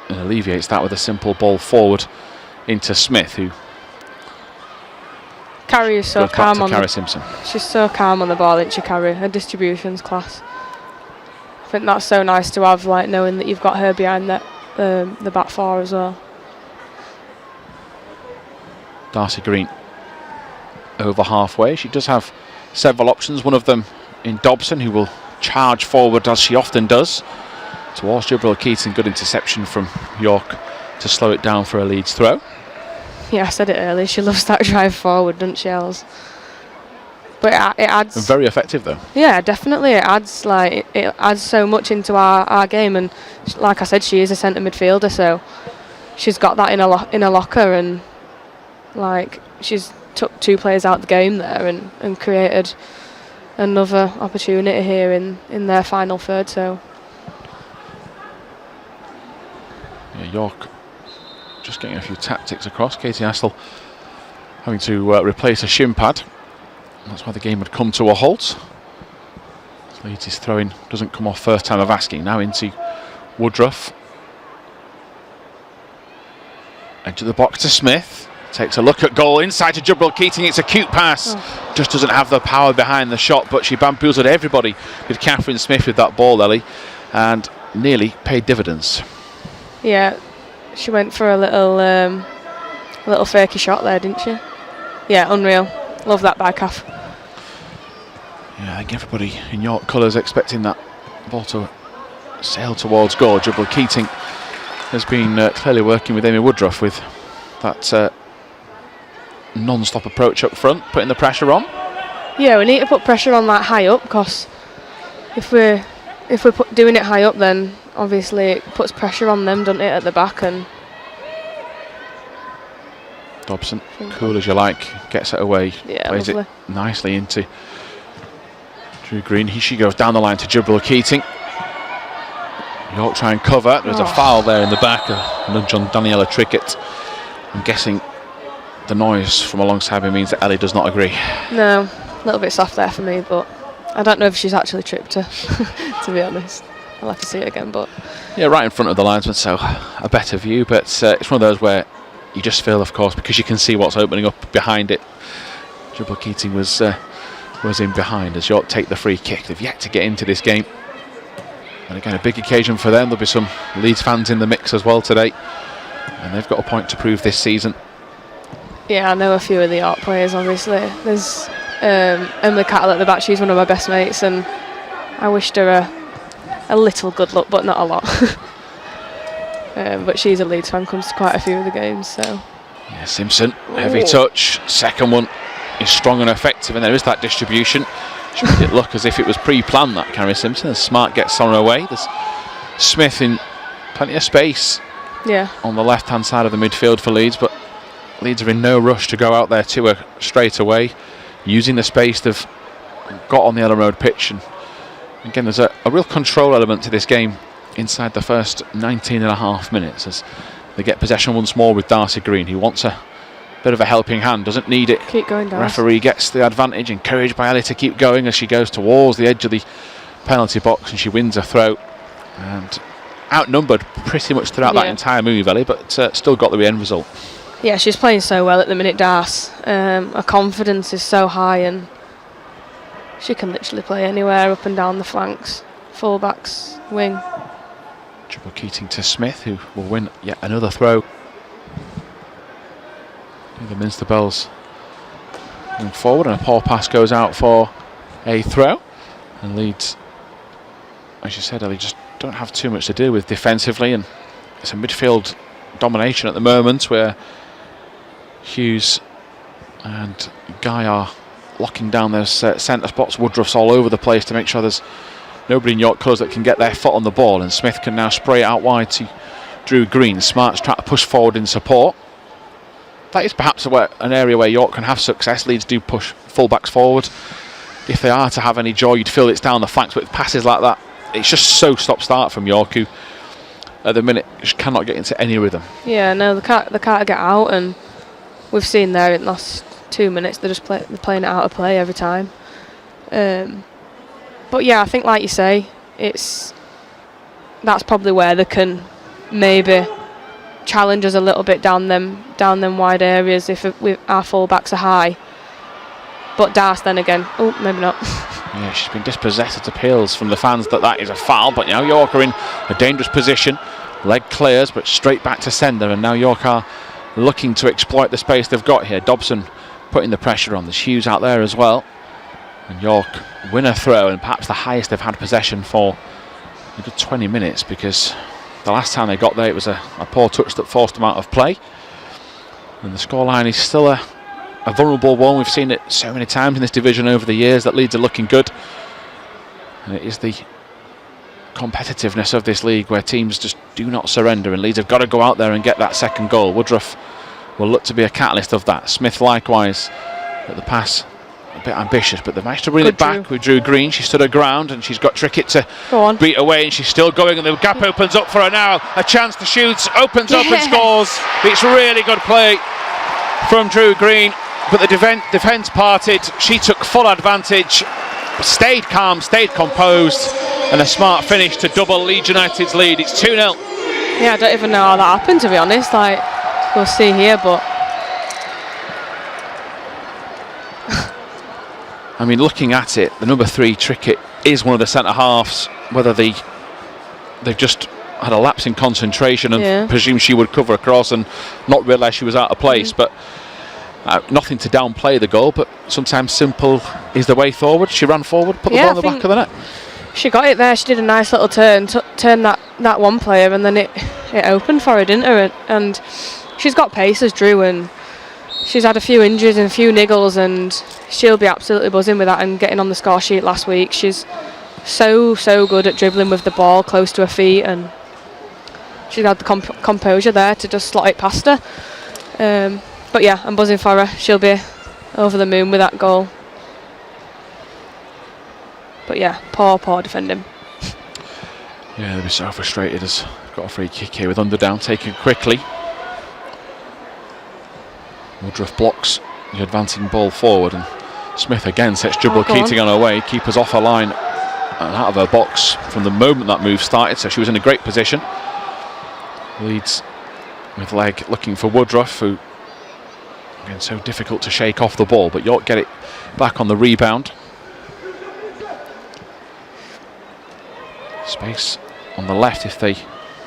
and alleviates that with a simple ball forward into Smith, who Carrie is so calm on Carrie Simpson. She's so calm on the ball, isn't she, Carrie? Her distribution's class. think that's so nice to have, like knowing that you've got her behind that the back four as well. Darcy Green over halfway. She does have several options, one of them in Dobson, who will charge forward as she often does towards Jibril Keating. Good interception from York to slow it down for a Leeds throw. Yeah, I said it earlier, she loves that drive forward, doesn't she, Els? But it adds... And very effective though. Yeah, definitely. It adds so much into our game, and like I said, she is a centre midfielder, so she's got that in a locker, and like she's took 2 players out of the game there and created another opportunity here in their final third. So yeah, York just getting a few tactics across. Katie Astle having to replace a shin pad. That's why the game had come to a halt. Leeds' throw-in doesn't come off first time of asking. Now into Woodruff. Into the box to Smith. Takes a look at goal. Inside to Jibril Keating. It's a cute pass. Just doesn't have the power behind the shot, but she bamboozled everybody with Catherine Smith with that ball, Ellie, and nearly paid dividends. Yeah, she went for a little fakey shot there, didn't she? Yeah, unreal. Love that by Kath. Yeah, I think everybody in York colours expecting that ball to sail towards goal. Jibril Keating has been clearly working with Amy Woodruff with that non-stop approach up front, putting the pressure on. Yeah, we need to put pressure on that high up, because if we're doing it high up, then obviously it puts pressure on them, doesn't it, at the back. And Dobson, cool as you like, gets it away, yeah, plays lovely. it nicely into Drew Green. She goes down the line to Jibril Keating. York try and cover. There's a foul there in the back, a nudge on Daniela Trickett. I'm guessing the noise from alongside me means that Ellie does not agree. No, a little bit soft there for me, but I don't know if she's actually tripped her, to be honest. I'll have to see it again, but... Yeah, right in front of the linesman, so a better view, but it's one of those where you just feel, of course, because you can see what's opening up behind it. Jibril Keating was in behind as York take the free kick. They've yet to get into this game. And again, a big occasion for them. There'll be some Leeds fans in the mix as well today. And they've got a point to prove this season. Yeah, I know a few of the York players, obviously. There's Emily Cattle at the back. She's one of my best mates, and I wished her a little good luck, but not a lot. But she's a Leeds fan, comes to quite a few of the games, so... Yeah, Simpson, heavy touch. Second one is strong and effective, and there is that distribution. She made it look as if it was pre-planned, that Carrie Simpson, as Smart gets on her way. There's Smith in plenty of space on the left-hand side of the midfield for Leeds, but Leeds are in no rush to go out there to her straight away, using the space they've got on the Elland Road pitch. And again, there's a real control element to this game inside the first 19.5 minutes as they get possession once more with Darcy Green, who wants a bit of a helping hand, doesn't need it. Keep going, Darcy. Referee gets the advantage, encouraged by Ellie to keep going as she goes towards the edge of the penalty box, and she wins a throw. And outnumbered pretty much throughout that entire move, Ellie, but still got the end result. Yeah, she's playing so well at the minute, Darcy. Her confidence is so high, and she can literally play anywhere up and down the flanks, full-backs, wing. Jibril Keating to Smith, who will win yet another throw. The Minster Bells going forward, and a poor pass goes out for a throw. And Leeds, as you said, Ellie, just don't have too much to do with defensively, and it's a midfield domination at the moment where Hughes and Guy are locking down those centre spots. Woodruff's all over the place to make sure there's nobody in York colours that can get their foot on the ball, and Smith can now spray it out wide to Drew Green. Smart's trying to push forward in support. That is perhaps an area where York can have success. Leeds do push full-backs forward. If they are to have any joy, you'd feel it's down the flanks, but with passes like that, it's just so stop-start from York, who at the minute just cannot get into any rhythm. Yeah, no, they can't get out, and we've seen there in the last 2 minutes they're playing it out of play every time. But yeah, I think like you say, that's probably where they can maybe challenge us a little bit down them wide areas if our full backs are high. But Darcy then again, maybe not. Yeah, she's been dispossessed at appeals from the fans that is a foul, but now York are in a dangerous position. Leg clears, but straight back to sender, and now York are looking to exploit the space they've got here. Dobson putting the pressure on. There's Hughes out there as well. And York win a throw, and perhaps the highest they've had possession for a good 20 minutes, because the last time they got there it was a poor touch that forced them out of play. And the scoreline is still a vulnerable one. We've seen it so many times in this division over the years that Leeds are looking good. And it is the competitiveness of this league where teams just do not surrender, and Leeds have got to go out there and get that second goal. Woodruff will look to be a catalyst of that. Smith likewise, at the pass a bit ambitious, but they managed to bring it back with Drew Green. She stood her ground and she's got Trickett to beat away, and she's still going, and the gap opens up for her now. A chance to shoot, opens up and scores. It's really good play from Drew Green, but the defence parted. She took full advantage, stayed calm, stayed composed, and a smart finish to double Leeds United's lead. It's 2-0. Yeah, I don't even know how that happened, to be honest. Like, we'll see here, but I mean, looking at it, the number 3 Trickett is one of the centre halves. Whether they've just had a lapse in concentration and presumed she would cover across and not realise she was out of place, but nothing to downplay the goal, but sometimes simple is the way forward. She ran forward, put the ball in the back of the net. She got it there. She did a nice little turn, turned that one player, and then it opened for her, didn't her? And she's got pace as Drew, and she's had a few injuries and a few niggles, and she'll be absolutely buzzing with that and getting on the score sheet last week. She's so good at dribbling with the ball close to her feet, and she's had the composure there to just slot it past her. But yeah, I'm buzzing for her. She'll be over the moon with that goal. But yeah, poor defending. Yeah, they'll be so frustrated as got a free kick here with Underdown taken quickly. Woodruff blocks the advancing ball forward, and Smith again sets Jubal Keating on her way. Keeper's off her line and out of her box from the moment that move started, so she was in a great position. Leeds with leg looking for Woodruff, who again so difficult to shake off the ball, but York get it back on the rebound. Space on the left if they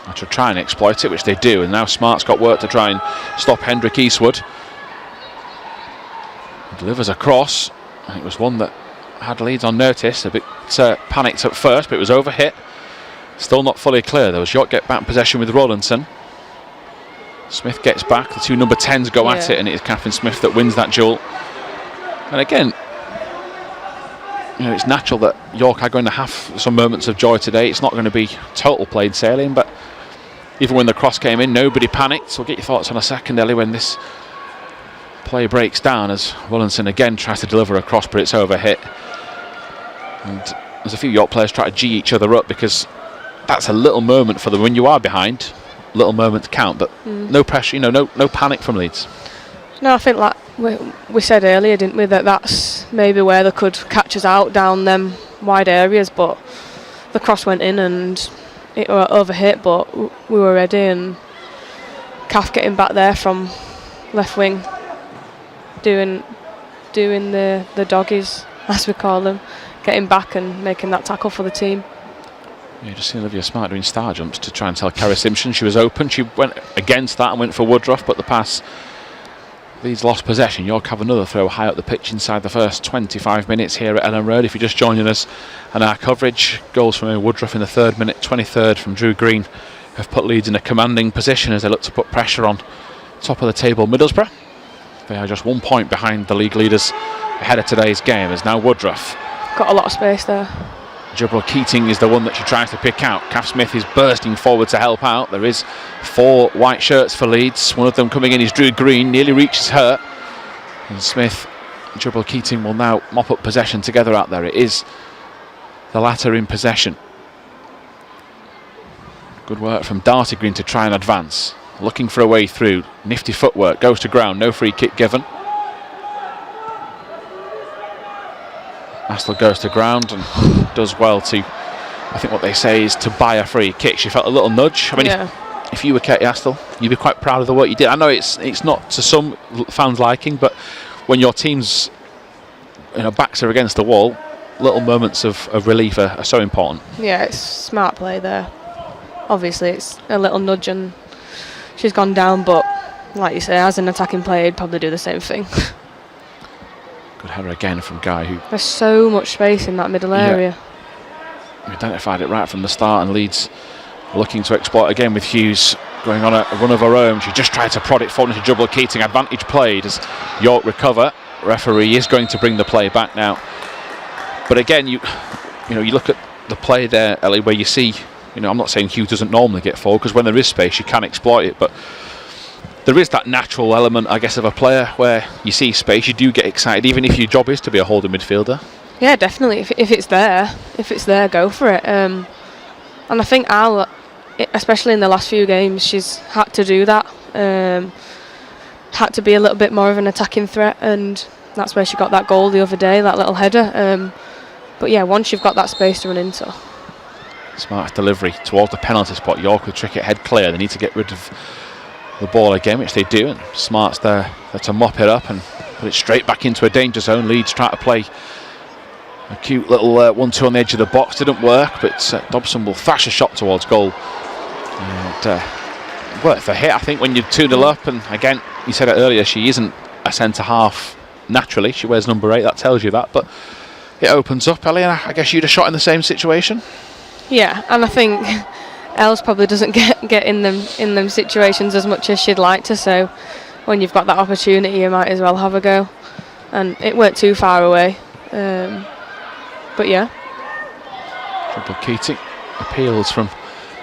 are to try and exploit it, which they do, and now Smart's got work to try and stop Hendrick Eastwood. Delivers a cross, and it was one that had Leeds on notice. A bit panicked at first, but it was overhit. Still not fully clear. There was York get back possession with Rowlandson. Smith gets back, the 2 number 10s go at it, and it is Catherine Smith that wins that duel. And again, you know, it's natural that York are going to have some moments of joy today. It's not going to be total plain sailing, but even when the cross came in, nobody panicked. So we'll get your thoughts on a second, Ellie, when this play breaks down as Rowlandson again tries to deliver a cross, but it's overhit. And there's a few York players try to G each other up, because that's a little moment for them when you are behind. Little moments count, but no pressure, you know, no panic from Leeds. No, I think like we said earlier, didn't we, that that's maybe where they could catch us out down them wide areas, but the cross went in and it were overhit, but we were ready, and Kath getting back there from left wing, doing the doggies, as we call them, getting back and making that tackle for the team. Yeah, just seen Olivia Smart doing star jumps to try and tell Carrie Simpson she was open. She went against that and went for Woodruff, but the pass, Leeds lost possession. York have another throw high up the pitch inside the first 25 minutes here at Elland Road. If you're just joining us and our coverage, goals from Woodruff in the 3rd minute, 23rd from Drew Green have put Leeds in a commanding position as they look to put pressure on top of the table Middlesbrough. They are just 1 point behind the league leaders ahead of today's game, as now Woodruff got a lot of space there. Jubal Keating is the one that she tries to pick out. Kath Smith is bursting forward to help out. There is 4 white shirts for Leeds. One of them coming in is Drew Green, nearly reaches her. And Smith and Jubal Keating will now mop up possession together out there. It is the latter in possession. Good work from Darty Green to try and advance. Looking for a way through. Nifty footwork, goes to ground, no free kick given. Astle goes to ground and does well to, I think what they say is to buy a free kick. She felt a little nudge. I mean, if you were Katie Astle, you'd be quite proud of the work you did. I know it's not to some fans' liking, but when your team's backs are against the wall, little moments of relief are so important. Yeah, it's smart play there. Obviously, it's a little nudge and she's gone down, but like you say, as an attacking player, he'd probably do the same thing. Good header again from Guy, who There's so much space in that middle area. identified it right from the start, and Leeds looking to exploit again with Hughes going on a run of her own. She just tried to prod it forward into Jubal Keating. Advantage played as York recover. Referee is going to bring the play back now. But again, you look at the play there, Ellie, where you see, I'm not saying Hughes doesn't normally get forward, because when there is space you can exploit it, but there is that natural element, I guess, of a player where you see space, you do get excited, even if your job is to be a holding midfielder. Yeah, definitely. If it's there, go for it. And I think Al, especially in the last few games, she's had to do that. Had to be a little bit more of an attacking threat, and that's where she got that goal the other day, that little header. But yeah, once you've got that space to run into. Smart delivery towards the penalty spot. York with trick it head clear. They need to get rid of the ball again, which they do, and Smart's there to mop it up and put it straight back into a danger zone. Leeds try to play a cute little 1-2 on the edge of the box. Didn't work, but Dobson will thrash a shot towards goal. And worth a hit, I think, when you're 2-0 up. And again, you said it earlier, she isn't a centre half naturally. She wears number 8, that tells you that. But it opens up, Ellie, and I guess you'd have shot in the same situation. Yeah, and I think Els probably doesn't get in them situations as much as she'd like to. So when you've got that opportunity, you might as well have a go. And it weren't too far away. But yeah. Triple Keating appeals from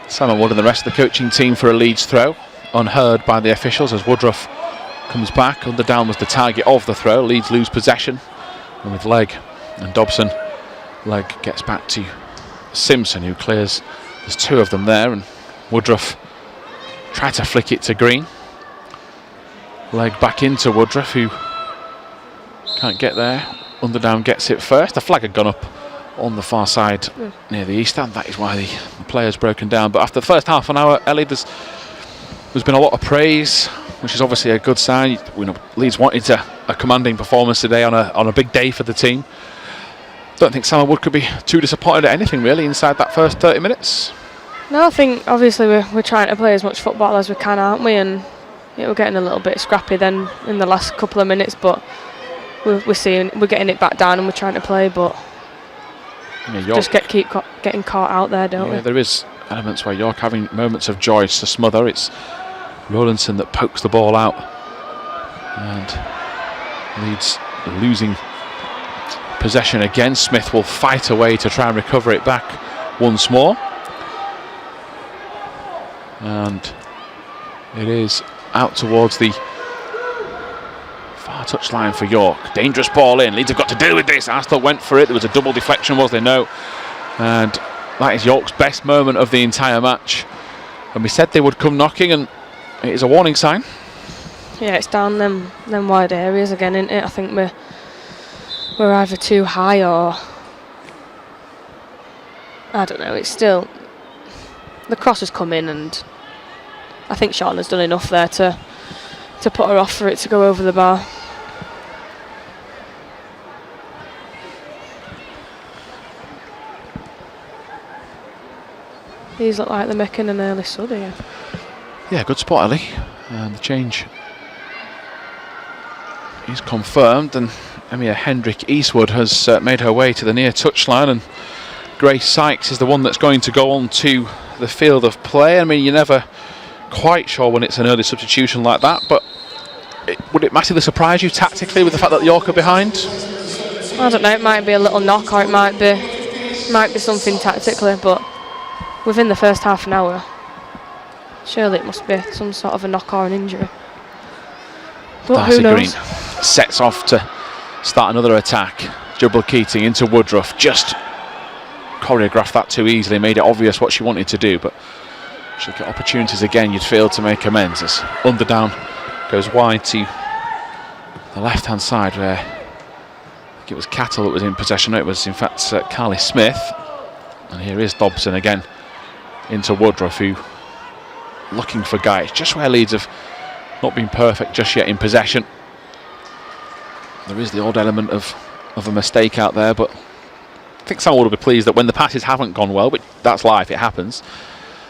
Simon Wood and the rest of the coaching team for a Leeds throw, unheard by the officials as Woodruff comes back. Underdown was the target of the throw. Leeds lose possession, and with Legg and Dobson, Legg gets back to Simpson, who clears. There's 2 of them there, and Woodruff tried to flick it to Green. Legg back into Woodruff, who can't get there. Underdown gets it first. The flag had gone up on the far side near the east stand. That is why the player's broken down. But after the first half an hour, Ellie, there's been a lot of praise, which is obviously a good sign. Leeds wanted a commanding performance today on a big day for the team. Don't think Simon Wood could be too disappointed at anything really inside that first 30 minutes. No, I think obviously we're trying to play as much football as we can, aren't we? And we're getting a little bit scrappy then in the last couple of minutes, but we're getting it back down and we're trying to play, but just keep getting caught out there, don't we? There is elements where York having moments of joy to smother. It's Rowlandson that pokes the ball out, and Leeds losing possession again. Smith will fight away to try and recover it back once more, and it is out towards the far touchline for York. Dangerous ball in. Leeds have got to deal with this. Arsenal went for it. There was a double deflection, was there? No. And that is York's best moment of the entire match. And we said they would come knocking, and it is a warning sign. Yeah, it's down them wide areas again, isn't it? I think we're either too high or I don't know. It's still, the cross has come in, and I think Shauna's done enough there to put her off for it to go over the bar. These look like they're making an early sub here. Yeah, good spot, Ellie. And the change is confirmed, and Emia Hendrick Eastwood has made her way to the near touchline, and Grace Sykes is the one that's going to go on to the field of play. I mean, you're never quite sure when it's an early substitution like that, but would it massively surprise you tactically with the fact that York are behind? I don't know, it might be a little knock, or it might be something tactically, but within the first half an hour, surely it must be some sort of a knock or an injury. But Darcy who knows? Green sets off to start another attack. Jubal Keating into Woodruff, just choreographed that too easily, made it obvious what she wanted to do, but she'll get opportunities again, you'd feel, to make amends as Underdown goes wide to the left hand side where I think it was Cattle that was in possession. No, it was in fact Carly Smith, and here is Dobson again into Woodruff, who looking for Guy. It's just where Leeds have not been perfect just yet in possession. There is the odd element of a mistake out there, but think someone will be pleased that when the passes haven't gone well, but that's life, it happens,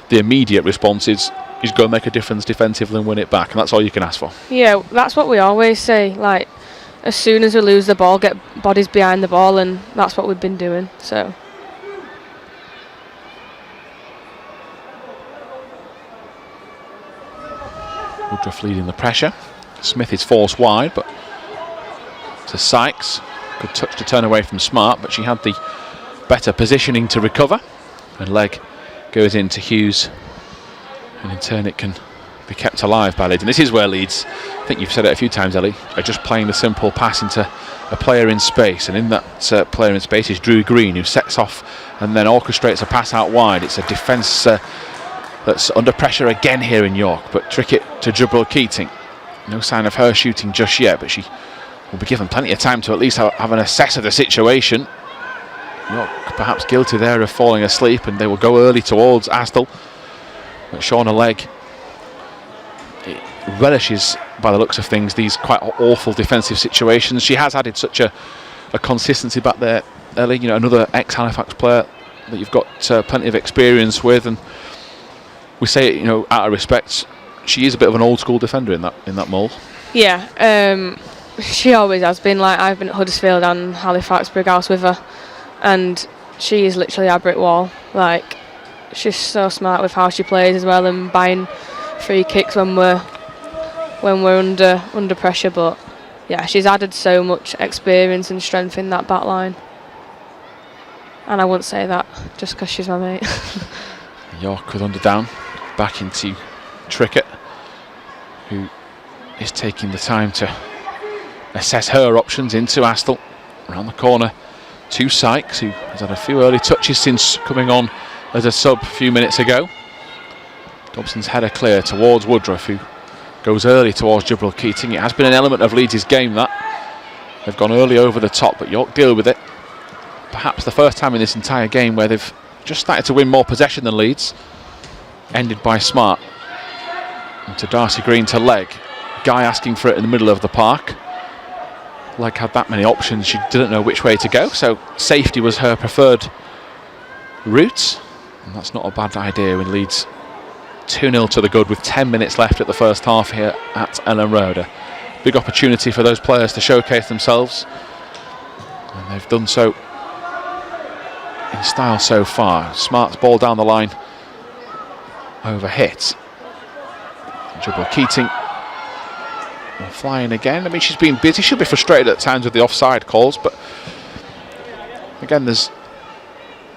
the immediate response is go and make a difference defensively and win it back, and that's all you can ask for. Yeah, that's what we always say. Like, as soon as we lose the ball, get bodies behind the ball, and that's what we've been doing. So. Woodruff leading the pressure. Smith is forced wide, but to Sykes. Good touch to turn away from Smart, but she had the better positioning to recover. And leg goes into Hughes, and in turn it can be kept alive by Leeds. And this is where Leeds, I think you've said it a few times, Ellie, are just playing the simple pass into a player in space. And in that player in space is Drew Green, who sets off and then orchestrates a pass out wide. It's a defence that's under pressure again here in York, but trick it to Jabril Keating. No sign of her shooting just yet, but she will be given plenty of time to at least have an assess of the situation. York perhaps guilty there of falling asleep, and they will go early towards Astle. But Shauna Legg relishes, by the looks of things, these quite awful defensive situations. She has added such a consistency back there, Ellie. You know, another ex-Halifax player that you've got plenty of experience with, and we say it, you know, out of respect, she is a bit of an old school defender in that mould. Yeah, she always has been. Like, I've been at Huddersfield and Halifax Brighouse with her, and she is literally our brick wall. Like, she's so smart with how she plays as well, and buying free kicks when we're under pressure. But yeah, she's added so much experience and strength in that back line, and I wouldn't say that just because she's my mate. York with under down, back into Trickett, who is taking the time to assess her options into Astle. Around the corner to Sykes, who has had a few early touches since coming on as a sub a few minutes ago. Dobson's header clear towards Woodruff, who goes early towards Jabril Keating. It has been an element of Leeds' game that they've gone early over the top, but York deal with it. Perhaps the first time in this entire game where they've just started to win more possession than Leeds. Ended by Smart. And to Darcy Green to Legg. Guy asking for it in the middle of the park. Legg had that many options, she didn't know which way to go, so safety was her preferred route. And that's not a bad idea when Leeds 2-0 to the good with 10 minutes left at the first half here at Elland Road. A big opportunity for those players to showcase themselves, and they've done so in style so far. Smart's ball down the line, over hit. Jabril Keating flying again. I mean, she's been busy. She'll be frustrated at times with the offside calls, but again, there's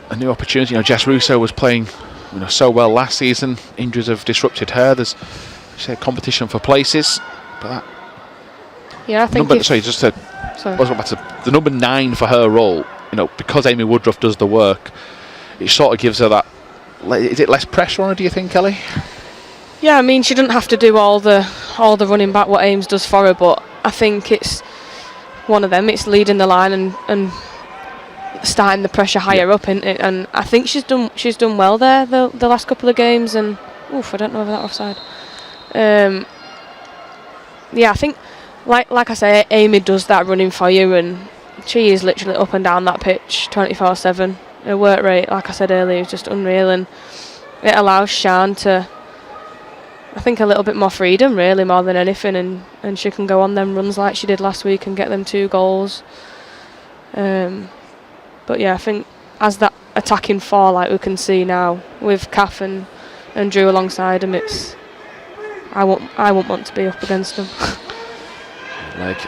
a new opportunity. You know, Jess Russo was playing, you know, so well last season. Injuries have disrupted her. There's competition for places, but that. Yeah, I think. The number 9 for her role. You know, because Amy Woodruff does the work, it sort of gives her that. Is it less pressure on her, do you think, Ellie? Yeah, I mean, she doesn't have to do all the running back what Ames does for her, but I think it's one of them. It's leading the line and starting the pressure higher up, isn't it? And I think she's done well there the last couple of games. And I don't know if that offside. Yeah, I think like I say, Amy does that running for you, and she is literally up and down that pitch 24/7. Her work rate, like I said earlier, is just unreal, and it allows Sian to, I think, a little bit more freedom, really, more than anything, and she can go on them runs like she did last week and get them 2 goals. But yeah, I think as that attacking 4, like we can see now with Kath and Drew alongside him, it's I won't want to be up against them. Like,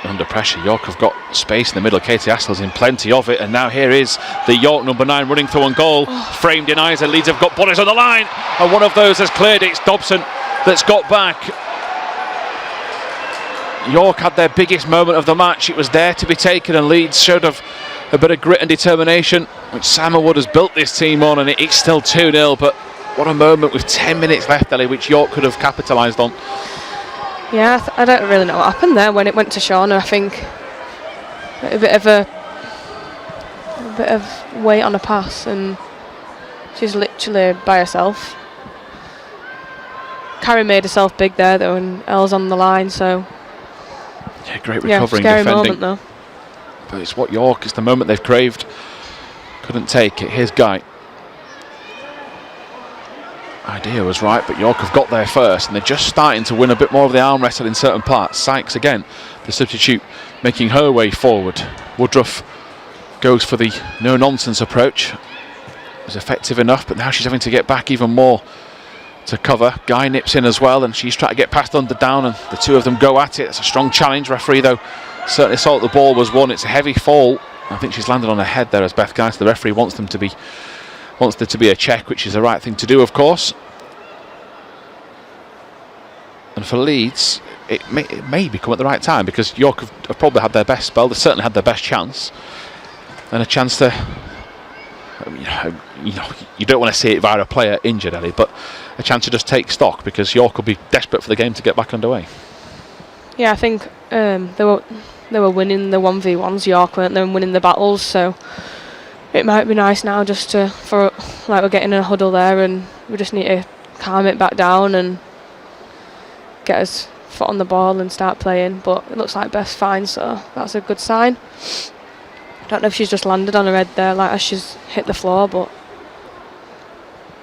under pressure, York have got space in the middle. Katie Astle's in plenty of it, and now here is the York number 9 running through on goal. Framed in Isa. Leeds have got bodies on the line, and one of those has cleared it. It's Dobson that's got back. York had their biggest moment of the match. It was there to be taken, and Leeds showed a bit of grit and determination, which Simon Wood has built this team on, and it's still 2-0, but what a moment with 10 minutes left, Ellie, which York could have capitalised on. Yeah, I don't really know what happened there when it went to Shauna. I think a bit of weight on a pass, and she's literally by herself. Carrie made herself big there though, and Elle's on the line, so yeah, great recovery and scary defending. Moment though. But it's what York, it's the moment they've craved couldn't take it. Here's Guy. Idea was right, but York have got there first, and they're just starting to win a bit more of the arm wrestle in certain parts. Sykes again, the substitute, making her way forward. Woodruff goes for the no-nonsense approach. It was effective enough, but now she's having to get back even more to cover. Guy nips in as well, and she's trying to get past under down, and the two of them go at it. It's a strong challenge. Referee, though, certainly saw that the ball was won. It's a heavy fall. I think she's landed on her head there as Beth Guy, so the referee wants there to be a check, which is the right thing to do, of course. And for Leeds, it may come at the right time, because York have probably had their best spell. They certainly had their best chance, and a chance to, you don't want to see it via a player injured, Ellie, but a chance to just take stock, because York will be desperate for the game to get back underway. Yeah, I think they were winning the 1v1s, York, weren't they, and winning the battles, so it might be nice now just for we're getting a huddle there, and we just need to calm it back down and get us foot on the ball and start playing. But it looks like Beth's fine, so that's a good sign. I don't know if she's just landed on her head there, like as she's hit the floor, but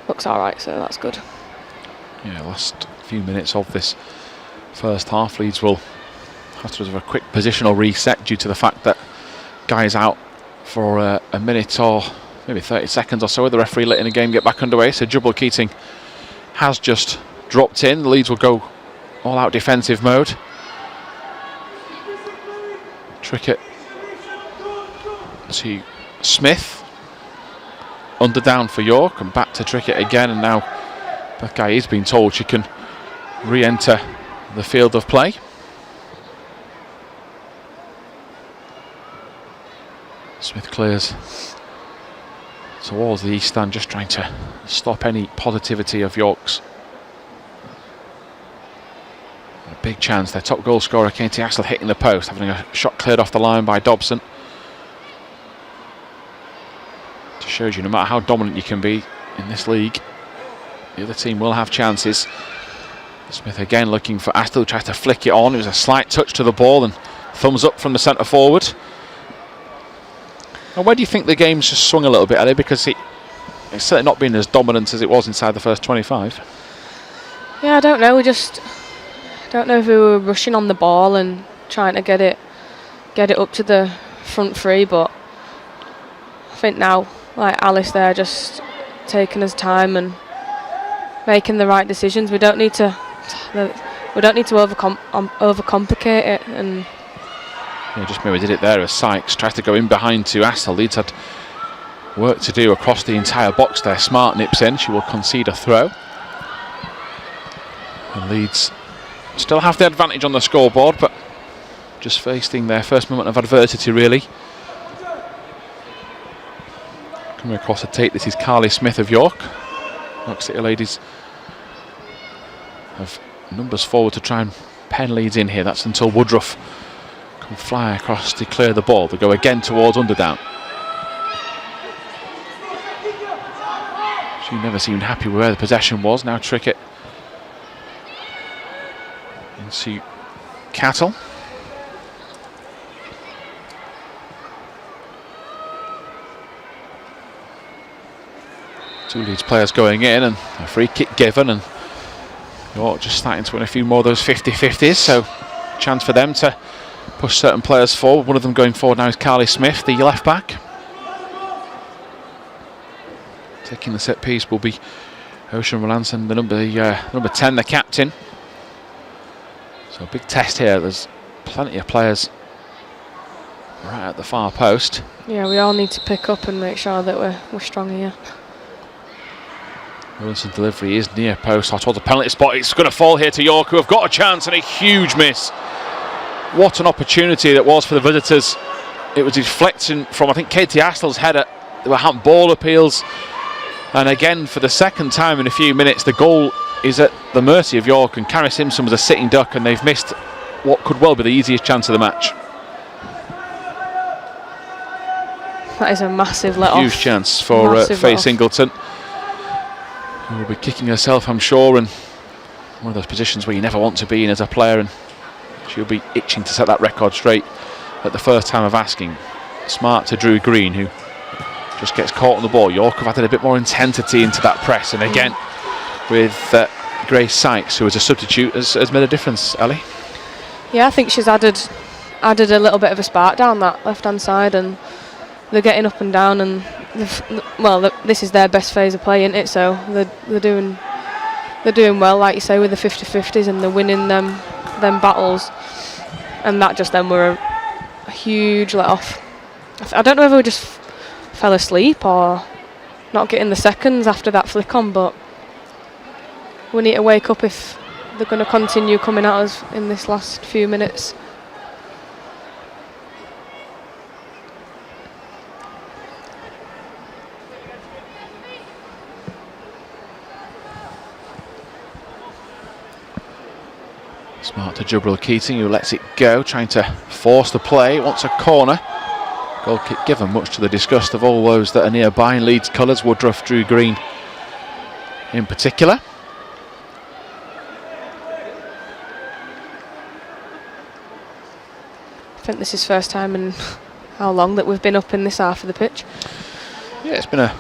looks alright, so that's good. Yeah, last few minutes of this first half, Leeds will have to have a quick positional reset due to the fact that Guy's out for a minute or maybe 30 seconds or so, with the referee letting the game get back underway. So Jubal Keating has just dropped in. The Leeds will go all out defensive mode. Trickett to Smith, under down for York, and back to Trickett again, and now Beth Guy is being told she can re-enter the field of play. Smith clears towards the east stand, just trying to stop any positivity of York's. A big chance, their top goal scorer Katie Astle hitting the post, having a shot cleared off the line by Dobson. Just shows you, no matter how dominant you can be in this league, the other team will have chances. Smith again looking for Astle, who tries to flick it on. It was a slight touch to the ball, and thumbs up from the centre forward. And where do you think the game's just swung a little bit, Ellie? Because it's certainly not been as dominant as it was inside the first 25. Yeah, I don't know. We just don't know if we were rushing on the ball and trying to get it up to the front three, but I think now, like Alice there, just taking his time and making the right decisions. We don't need to overcomplicate it. And yeah, just maybe did it there as Sykes tries to go in behind to Astle. Leeds had work to do across the entire box there. Smart nips in. She will concede a throw. And Leeds still have the advantage on the scoreboard, but just facing their first moment of adversity, really. Coming across to take this is Carly Smith of York. York City ladies have numbers forward to try and pen Leeds in here. That's until Woodruff can fly across to clear the ball. They go again towards Underdown. She never seemed happy with where the possession was. Now Trickett into Cattle. Two Leeds players going in, and a free kick given, and York just starting to win a few more of those 50-50s, so chance for them to push certain players forward. One of them going forward now is Carly Smith, the left back. Taking the set piece will be Ocean Melanson, the number 10, the captain. So a big test here. There's plenty of players right at the far post. Yeah, we all need to pick up and make sure that we're strong here. Wilson's delivery is near post, hot towards the penalty spot. It's going to fall here to York, who have got a chance, and a huge miss. What an opportunity that was for the visitors. It was deflecting from, I think, Katie Astle's header. There were handball appeals, and again for the second time in a few minutes the goal is at the mercy of York, and Carrie Simpson was a sitting duck, and they've missed what could well be the easiest chance of the match. That is a massive let off. Huge chance for Faye Singleton, who will be kicking herself, I'm sure, and one of those positions where you never want to be in as a player, and she'll be itching to set that record straight at the first time of asking. Smart to Drew Green, who just gets caught on the ball. York have added a bit more intensity into that press, and again with Grace Sykes, who is a substitute, has made a difference. Ellie? Yeah, I think she's added a little bit of a spark down that left-hand side, and they're getting up and down, and this is their best phase of play, isn't it? So they're doing well, like you say, with the 50-50s, and they're winning them battles, and that just then were a huge let off. I don't know if we just fell asleep or not getting the seconds after that flick on, but we need to wake up if they're going to continue coming at us in this last few minutes. Smart to Jubril Keating, who lets it go, trying to force the play. Wants a corner. Goal kick given, much to the disgust of all those that are nearby in Leeds colours. Woodruff, Drew Green in particular. I think this is first time in how long that we've been up in this half of the pitch. Yeah, it's been a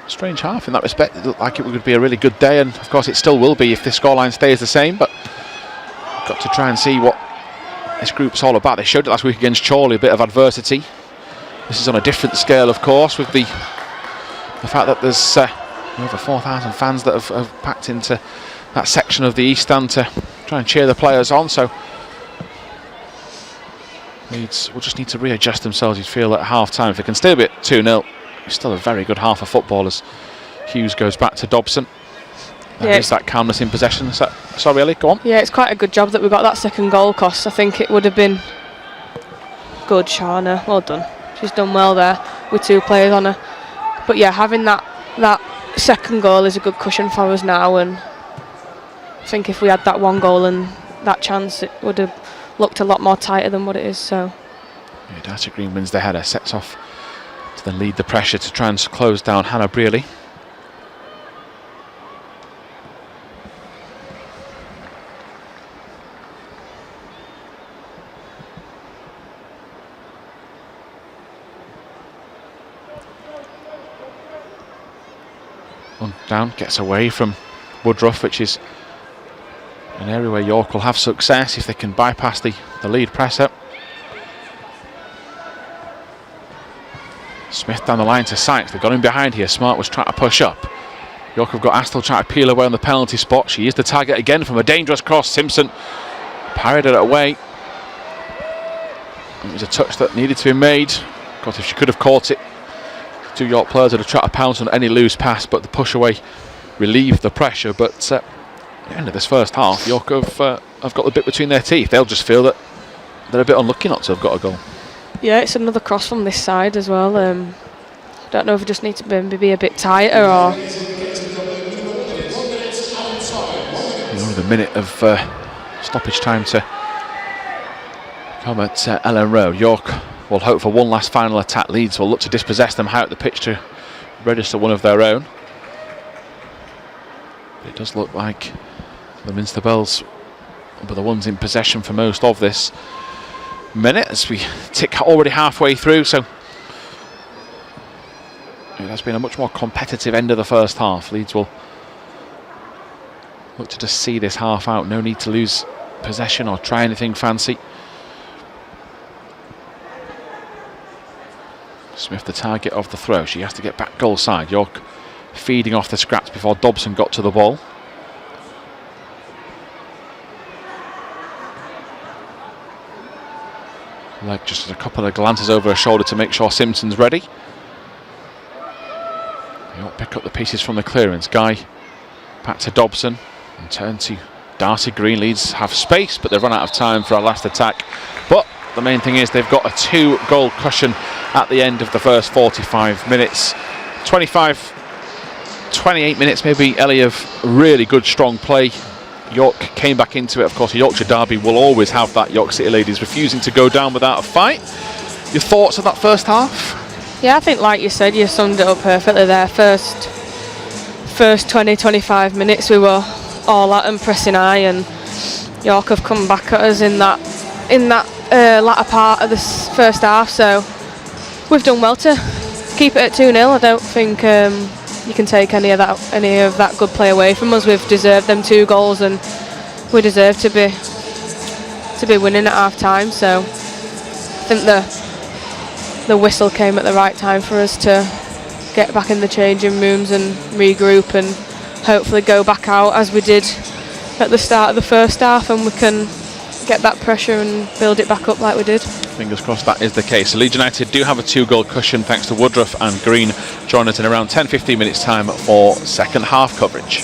strange half in that respect. It looked like it would be a really good day, and of course it still will be if this scoreline stays the same, but got to try and see what this group's all about. They showed it last week against Chorley, a bit of adversity. This is on a different scale, of course, with the fact that there's over 4,000 fans that have packed into that section of the East Stand to try and cheer the players on. So Leeds will just need to readjust themselves, you'd feel, at half-time. If they can still be at 2-0, it's still a very good half of football as Hughes goes back to Dobson. There's that calmness in possession. Sorry, Ellie, go on. Yeah, it's quite a good job that we got that second goal, because I think it would have been good. Shauna, well done. She's done well there with two players on her. But yeah, having that second goal is a good cushion for us now, and I think if we had that one goal and that chance, it would have looked a lot more tighter than what it is. So yeah, Darcy Green wins the header, sets off to then lead the pressure to try and close down Hannah Brearley. Down, gets away from Woodruff, which is an area where York will have success if they can bypass the lead presser. Smith down the line to Sykes. They've got him behind here. Smart was trying to push up. York have got Astle trying to peel away on the penalty spot. She is the target again from a dangerous cross. Simpson parried it away. It was a touch that needed to be made. Of course, if she could have caught it, two York players would have tried to pounce on any loose pass, but the push away relieved the pressure. But at the end of this first half, York have got the bit between their teeth. They'll just feel that they're a bit unlucky not to have got a goal. yeah, it's another cross from this side as well. Don't know if we just need to maybe be a bit tighter or... Only the minute of stoppage time to come at Elland Road. York will hope for one last final attack. Leeds will look to dispossess them high up the pitch to register one of their own. It does look like the Minster Bells will be the ones in possession for most of this minute as we tick already halfway through, so it has been a much more competitive end of the first half. Leeds will look to just see this half out. No need to lose possession or try anything fancy. Smith the target of the throw. She has to get back goal side. York feeding off the scraps before Dobson got to the ball. Like just a couple of glances over her shoulder to make sure Simpson's ready. York pick up the pieces from the clearance. Guy back to Dobson and turn to Darcy Green. Leeds have space, but they've run out of time for our last attack. But the main thing is they've got a 2-goal cushion at the end of the first 45 minutes. 28 minutes maybe, Ellie, of really good strong play. York came back into it. Of course, a Yorkshire derby will always have that. York City ladies refusing to go down without a fight. Your thoughts on that first half? Yeah, I think like you said, you summed it up perfectly there. First 20-25 minutes we were all at and pressing high, and York have come back at us in that latter part of this first half, so we've done well to keep it at 2-0. I don't think you can take any of that good play away from us. We've deserved them 2 goals, and we deserve to be winning at half time. So I think the whistle came at the right time for us to get back in the changing rooms and regroup, and hopefully go back out as we did at the start of the first half, and we can get that pressure and build it back up like we did. Fingers crossed that is the case. Leeds United do have a 2-goal cushion thanks to Woodruff and Green. Join us in around 10-15 minutes time for second half coverage.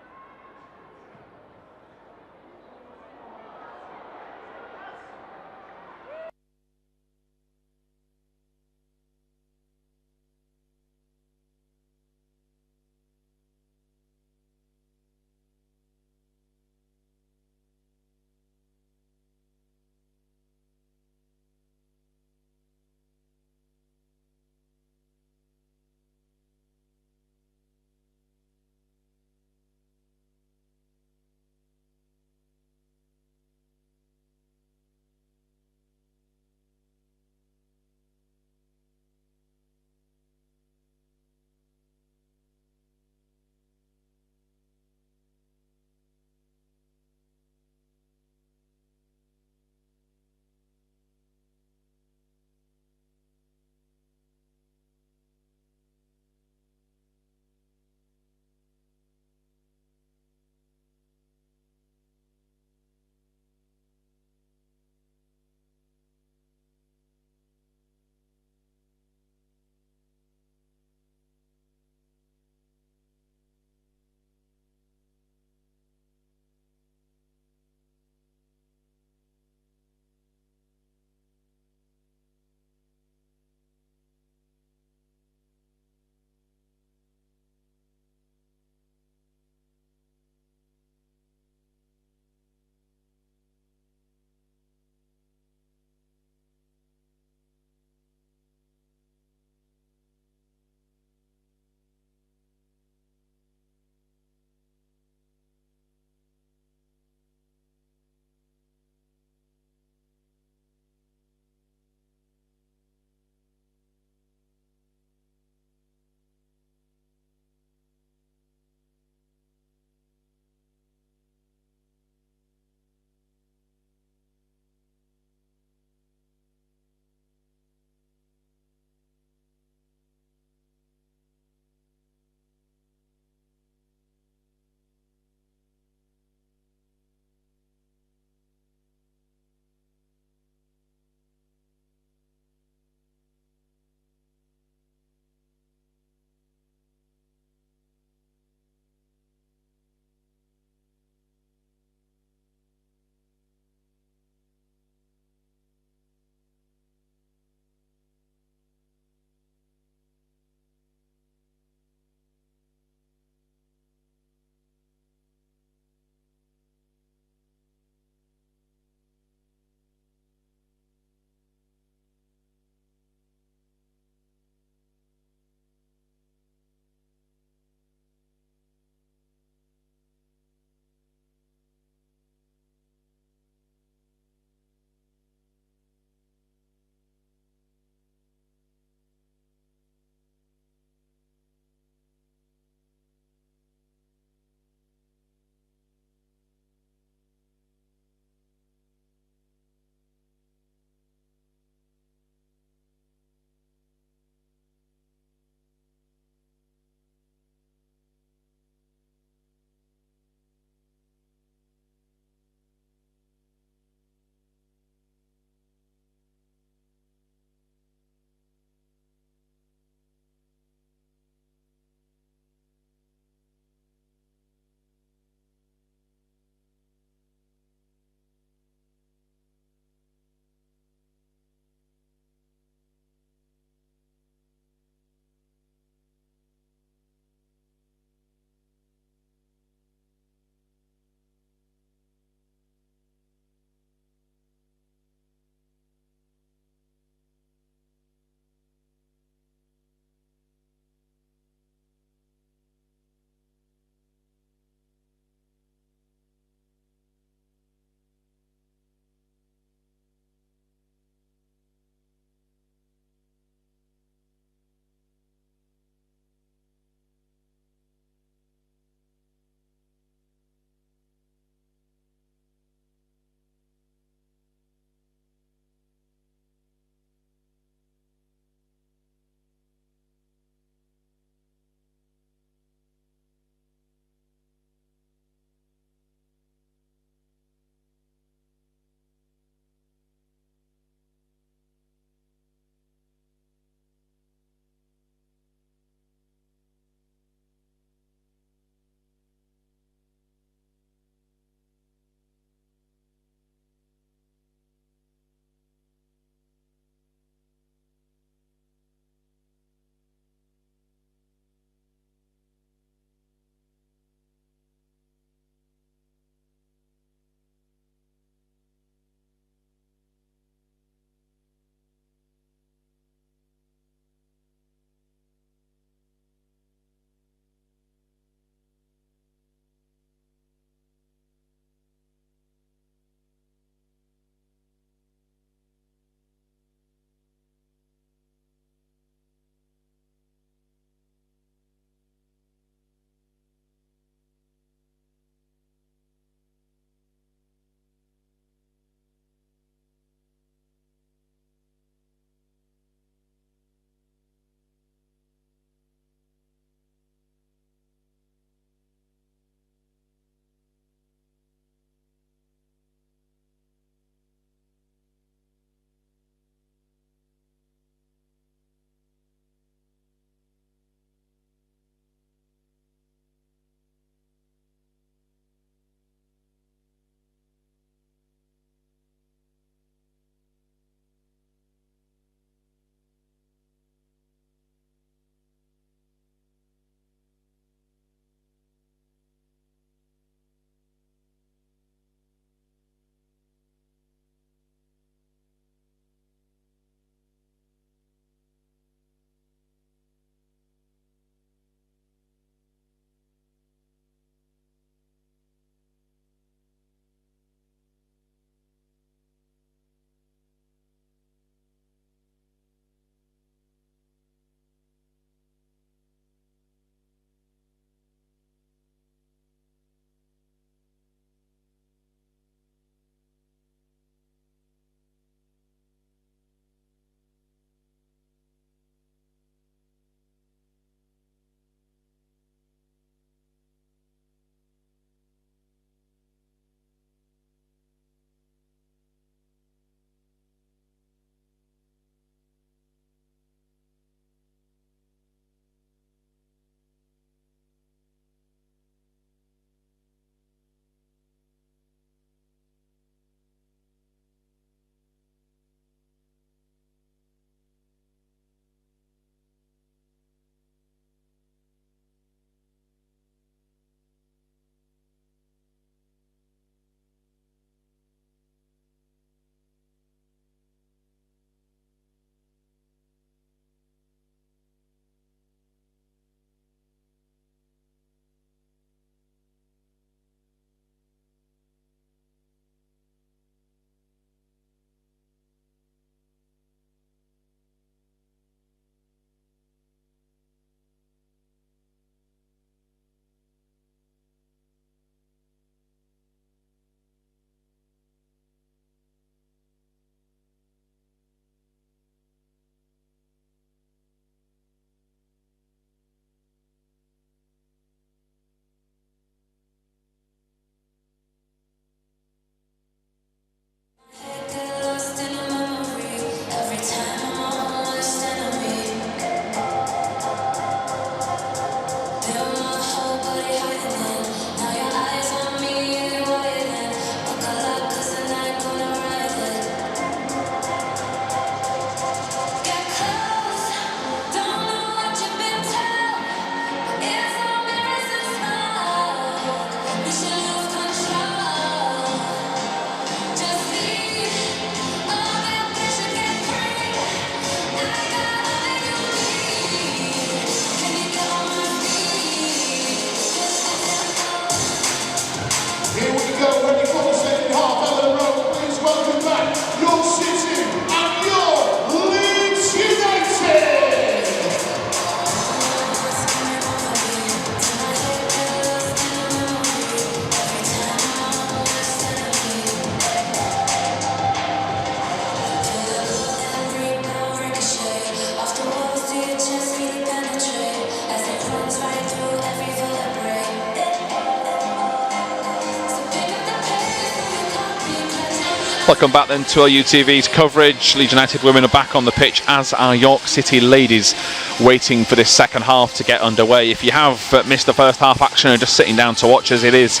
Welcome back then to LUTV's coverage. Leeds United women are back on the pitch, as are York City ladies, waiting for this second half to get underway. If you have missed the first half action and just sitting down to watch us, it is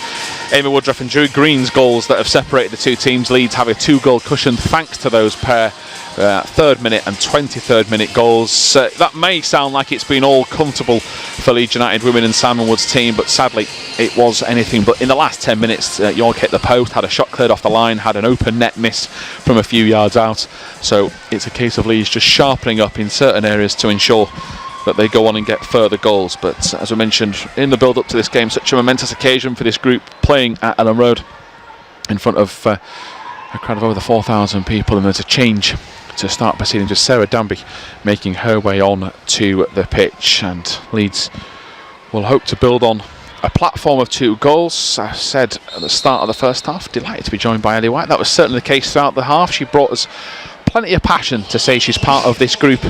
Amy Woodruff and Drew Green's goals that have separated the two teams. Leeds have a 2-goal cushion thanks to those pair 3rd minute and 23rd minute goals. That may sound like it's been all comfortable for Leeds United women and Simon Wood's team, but sadly it was anything but. In the last 10 minutes, York hit the post, had a shot cleared off the line, had an open net miss from a few yards out. So it's a case of Leeds just sharpening up in certain areas to ensure that they go on and get further goals. But as we mentioned in the build-up to this game, such a momentous occasion for this group, playing at Elland Road in front of a crowd of over 4,000 people, and there's a change to start proceedings with Sarah Danby making her way on to the pitch, and Leeds will hope to build on a platform of 2 goals. I said at the start of the first half, delighted to be joined by Ellie White. That was certainly the case throughout the half. She brought us plenty of passion to say she's part of this group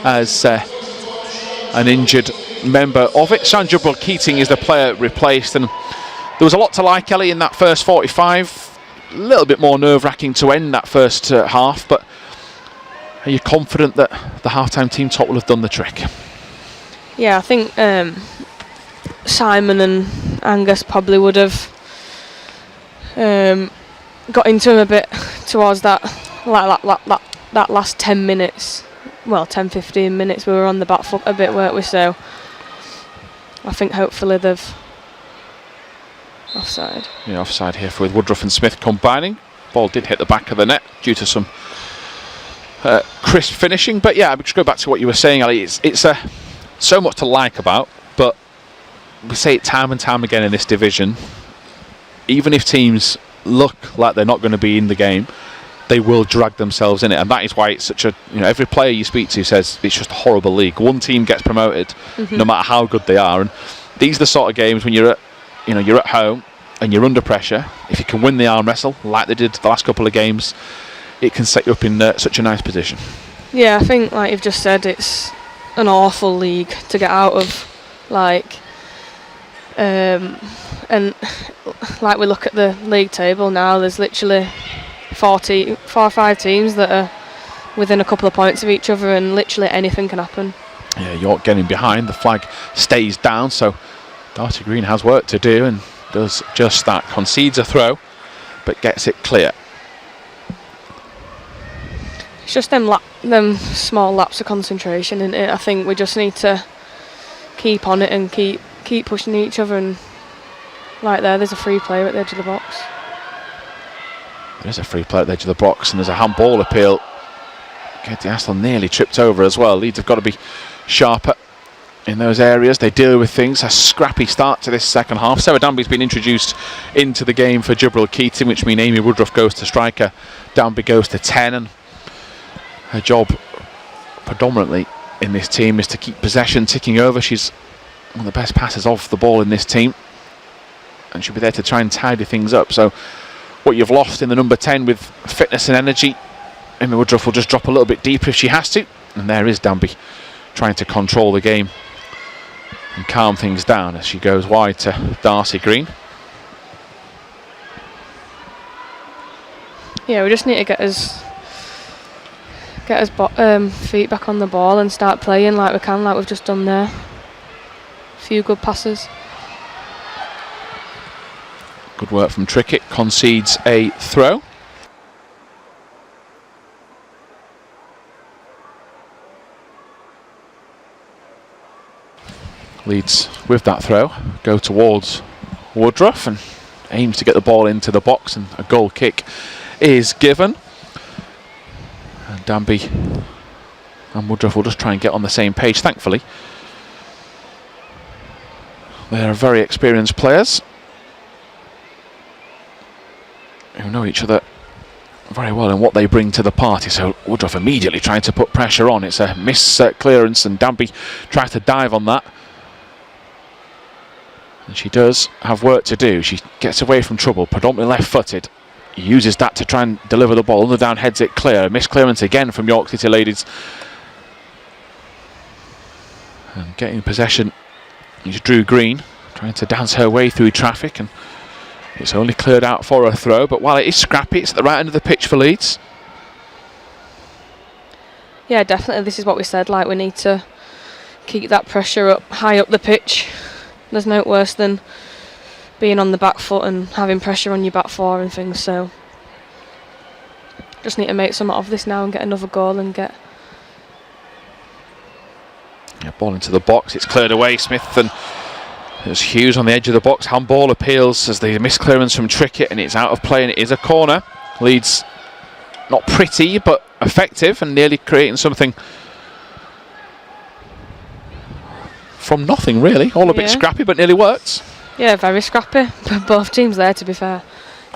as an injured member of it. Sandra Keating is the player replaced, and there was a lot to like, Ellie, in that first 45. A little bit more nerve-wracking to end that first half, but are you confident that the half-time team top will have done the trick? Yeah, I think Simon and Angus probably would have got into him a bit towards that last 10 minutes. Well, 10-15 minutes we were on the back foot a bit, weren't we? So I think hopefully they've offside. Yeah, offside here with Woodruff and Smith combining. Ball did hit the back of the net due to some crisp finishing, but yeah, just go back to what you were saying, Ali. It's so much to like about, but we say it time and time again in this division. Even if teams look like they're not going to be in the game, they will drag themselves in it, and that is why it's such a, every player you speak to says it's just a horrible league. One team gets promoted, no matter how good they are, and these are the sort of games when you're at home and you're under pressure. If you can win the arm wrestle like they did the last couple of games, it can set you up in such a nice position. Yeah, I think, like you've just said, it's an awful league to get out of. And like we look at the league table now, there's literally 4 or 5 teams that are within a couple of points of each other, and literally anything can happen. Yeah, York getting behind, the flag stays down, so Darcy Green has work to do and does just that. Concedes a throw, but gets it clear. It's just them small laps of concentration, and I think we just need to keep on it and keep pushing each other. And right there's a free player at the edge of the box. There is a free player at the edge of the box, and there's a handball appeal. Katie Aslan nearly tripped over as well. Leeds have got to be sharper in those areas. They deal with things. A scrappy start to this second half. Sarah Danby's been introduced into the game for Jibril Keating, which means Amy Woodruff goes to striker, Danby goes to 10, and her job predominantly in this team is to keep possession ticking over. She's one of the best passers off the ball in this team, and she'll be there to try and tidy things up. So what you've lost in the number 10 with fitness and energy, Amy Woodruff will just drop a little bit deeper if she has to, and there is Danby trying to control the game and calm things down as she goes wide to Darcy Green. Yeah, we just need to get us feet back on the ball and start playing like we can, like we've just done there. A few good passes. Good work from Trickett. Concedes a throw. Leeds with that throw go towards Woodruff and aims to get the ball into the box, and a goal kick is given. And Danby and Woodruff will just try and get on the same page. Thankfully, they are very experienced players who know each other very well and what they bring to the party. So Woodruff immediately trying to put pressure on. It's a miss clearance, and Danby tries to dive on that. And she does have work to do. She gets away from trouble, predominantly left-footed. Uses that to try and deliver the ball. Underdown heads it clear. Miss clearance again from York City ladies. And getting possession is Drew Green, trying to dance her way through traffic and It's only cleared out for a throw, but while it is scrappy, it's at the right end of the pitch for Leeds. Yeah, definitely. This is what we said. Like, we need to keep that pressure up, high up the pitch. There's no worse than being on the back foot and having pressure on your back four and things. So, just need to make something of this now and get another goal and get. Yeah, ball into the box. It's cleared away. Smith and there's Hughes on the edge of the box. Handball appeals as they miss clearance from Trickett, and it's out of play, and it is a corner. Leeds not pretty, but effective, and nearly creating something from nothing, really. All a bit scrappy, but nearly worked. Yeah, very scrappy. Both teams there, to be fair.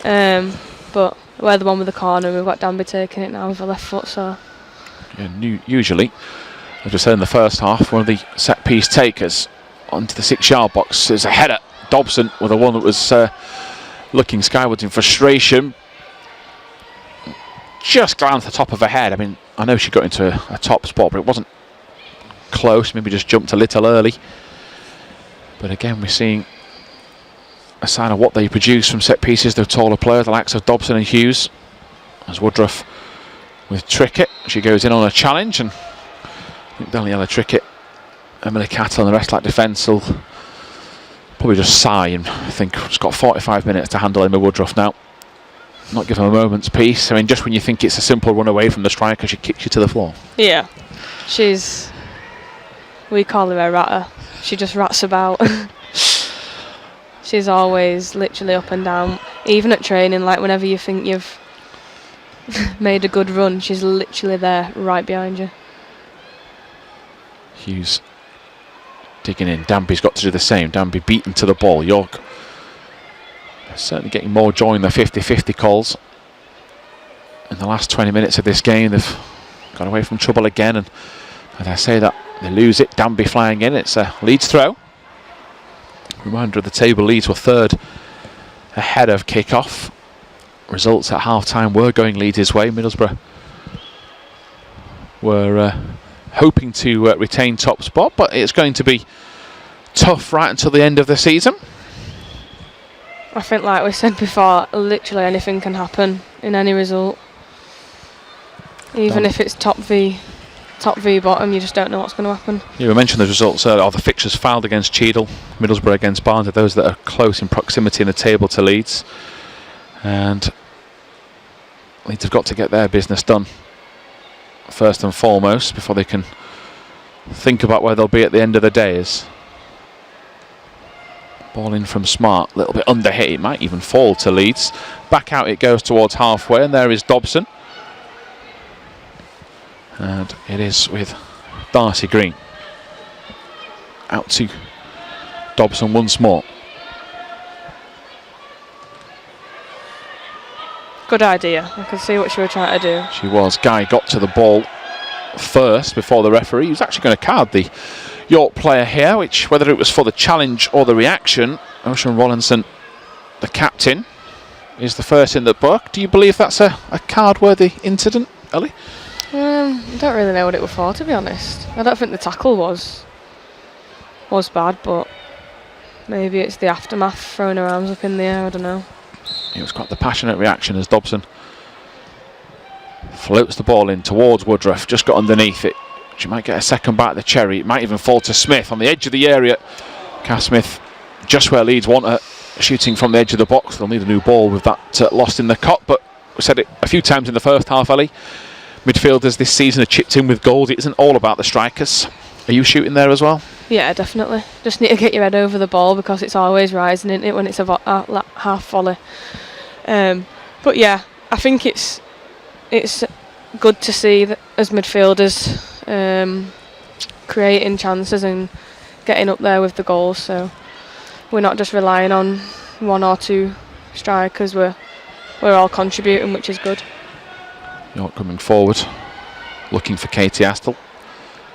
But we're the one with the corner. We've got Danby taking it now with a left foot. So yeah, usually, as I said in the first half, one of the set piece takers onto the 6-yard box is a header. Dobson with a one that was looking skywards in frustration. Just glanced the top of her head. I mean, I know she got into a top spot, but it wasn't close. Maybe just jumped a little early. But again, we're seeing a sign of what they produce from set pieces. The taller players, the likes of Dobson and Hughes. As Woodruff with Trickett, she goes in on a challenge, and I think Daniela Trickett, Emily Cattle, and the rest like defence will probably just sigh and think it's got 45 minutes to handle Emma Woodruff now. Not give him a moment's peace. I mean, just when you think it's a simple run away from the striker, she kicks you to the floor. Yeah, we call her a ratter. She just rats about. She's always literally up and down. Even at training, like whenever you think you've made a good run, she's literally there, right behind you. Hughes digging in. Danby's got to do the same. Danby beaten to the ball. York certainly getting more joy in the 50-50 calls. In the last 20 minutes of this game, they've got away from trouble again, and as I say that, they lose it. Danby flying in. It's a Leeds throw. Reminder of the table, Leeds were third ahead of Kickoff. Results at half-time were going Leeds' way. Middlesbrough were hoping to retain top spot, but it's going to be tough right until the end of the season. I think, like we said before, literally anything can happen in any result. Even if it's top v bottom, you just don't know what's going to happen. Yeah, we mentioned the results earlier. The fixtures filed against Cheadle, Middlesbrough against Barnes, are those that are close in proximity in the table to Leeds. And Leeds have got to get their business done first and foremost before they can think about where they'll be at the end of the day. Ball in from Smart, a little bit under hit. It might even fall to Leeds. Back out it goes towards halfway, and there is Dobson. And it is with Darcy Green. Out to Dobson once more. Good idea. I could see what she was trying to do. She was. Guy got to the ball first before the referee. He was actually going to card the York player here, which, whether it was for the challenge or the reaction, Ocean Rollinson, the captain, is the first in the book. Do you believe that's a card-worthy incident, Ellie? I don't really know what it was for, to be honest. I don't think the tackle was bad, but maybe it's the aftermath, throwing her arms up in the air, I don't know. It was quite the passionate reaction as Dobson floats the ball in towards Woodruff, just got underneath it. She might get a second bite at the cherry. It might even fall to Smith on the edge of the area. Cass Smith, just where Leeds want her, shooting from the edge of the box. They'll need a new ball with that lost in the cot, but we said it a few times in the first half, Ellie. Midfielders this season are chipped in with goals. It isn't all about the strikers. Are you shooting there as well? Yeah, definitely. Just need to get your head over the ball because it's always rising, isn't it, when it's a half volley. But yeah, I think it's good to see that as midfielders creating chances and getting up there with the goals. So we're not just relying on one or two strikers. We're all contributing, which is good. York coming forward, looking for Katie Astle.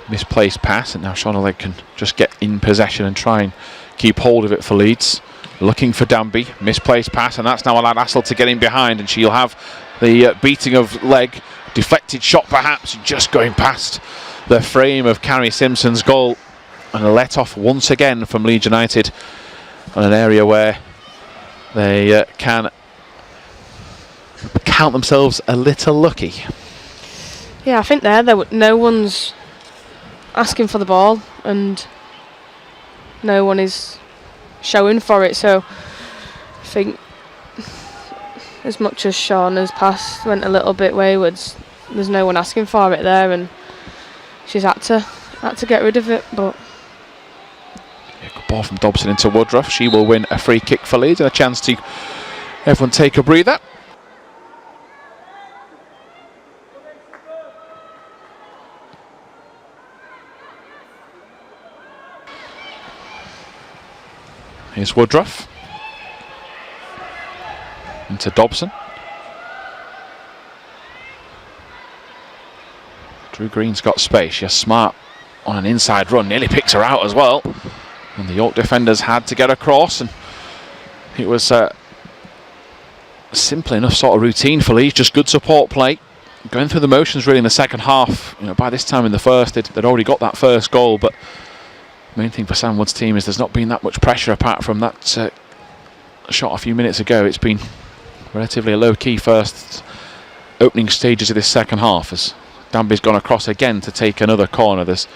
Misplaced pass, and now Shauna Legg can just get in possession and try and keep hold of it for Leeds. Looking for Danby, misplaced pass, and that's now allowed Astle to get in behind, and she'll have the beating of Legg. Deflected shot perhaps, just going past the frame of Carrie Simpson's goal, and a let off once again from Leeds United on an area where they can count themselves a little lucky. Yeah, I think no one's asking for the ball and no one is showing for it, so I think as much as Shauna's pass went a little bit wayward, there's no one asking for it there, and she's had to get rid of it. But good ball from Dobson into Woodruff. She will win a free kick for Leeds and a chance to everyone take a breather. Here's Woodruff into Dobson. Drew Green's got space. She's smart on an inside run, nearly picks her out as well. And the York defenders had to get across, and it was simple enough sort of routine for Leeds, just good support play. Going through the motions really in the second half. By this time in the first, they'd already got that first goal, but the main thing for Sam Wood's team is there's not been that much pressure apart from that shot a few minutes ago. It's been relatively a low-key first opening stages of this second half as Danby's gone across again to take another corner. There's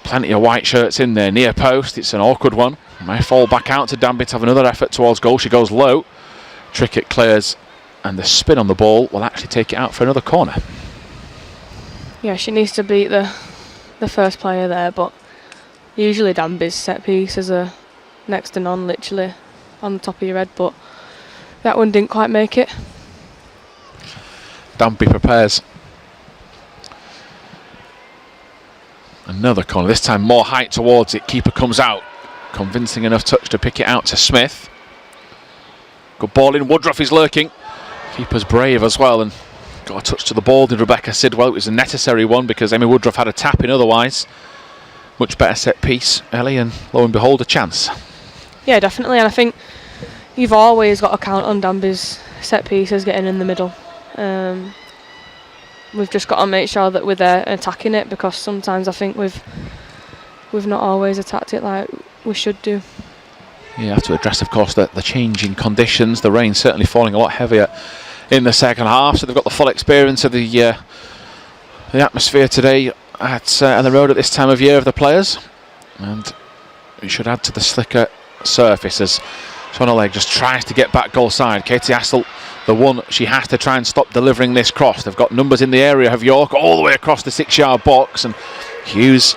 plenty of white shirts in there, near post. It's an awkward one. May fall back out to Danby to have another effort towards goal. She goes low. Trickett clears, and the spin on the ball will actually take it out for another corner. yeah, she needs to beat the first player there, but usually Danby's set pieces are next to none, literally on the top of your head, but that one didn't quite make it. Danby prepares another corner, this time more height towards it. Keeper comes out, convincing enough touch to pick it out to Smith. Good ball in, Woodruff is lurking. Keeper's brave as well and got a touch to the ball in Rebecca Sidwell. It was a necessary one because Amy Woodruff had a tap in otherwise. Much better set piece, Ellie, and lo and behold, a chance. Yeah, definitely, and I think you've always got to count on Danby's set pieces getting in the middle. We've just got to make sure that we're there attacking it, because sometimes I think we've not always attacked it like we should do. You have to address, of course, the change in conditions. The rain certainly falling a lot heavier in the second half, so they've got the full experience of the atmosphere today at Elland Road at this time of year of the players, and it should add to the slicker surface as Shona Legg just tries to get back goal side. Katie Astle, the one she has to try and stop delivering this cross. They've got numbers in the area of York all the way across the 6-yard box, and Hughes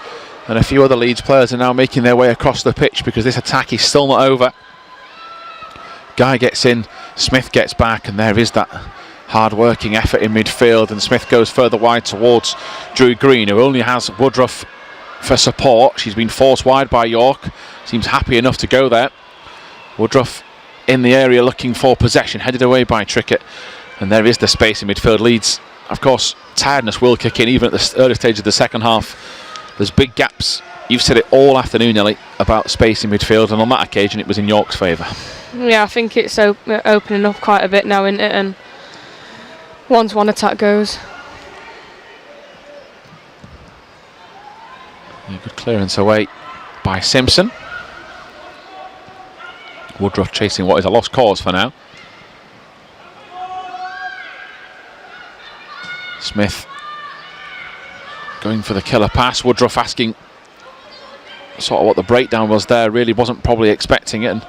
and a few other Leeds players are now making their way across the pitch because this attack is still not over. Guy gets in, Smith gets back, and there is that hard-working effort in midfield, and Smith goes further wide towards Drew Green, who only has Woodruff for support. She's been forced wide by York, seems happy enough to go there. Woodruff in the area looking for possession, headed away by Trickett, and there is the space in midfield. Leeds, of course, tiredness will kick in even at the early stage of the second half. There's big gaps. You've said it all afternoon, Ellie, about space in midfield, and on that occasion it was in York's favour. Yeah, I think it's opening up quite a bit now, isn't it? And once one attack goes. Yeah, good clearance away by Simpson. Woodruff chasing what is a lost cause for now. Smith going for the killer pass. Woodruff asking sort of what the breakdown was there. Really wasn't probably expecting it, and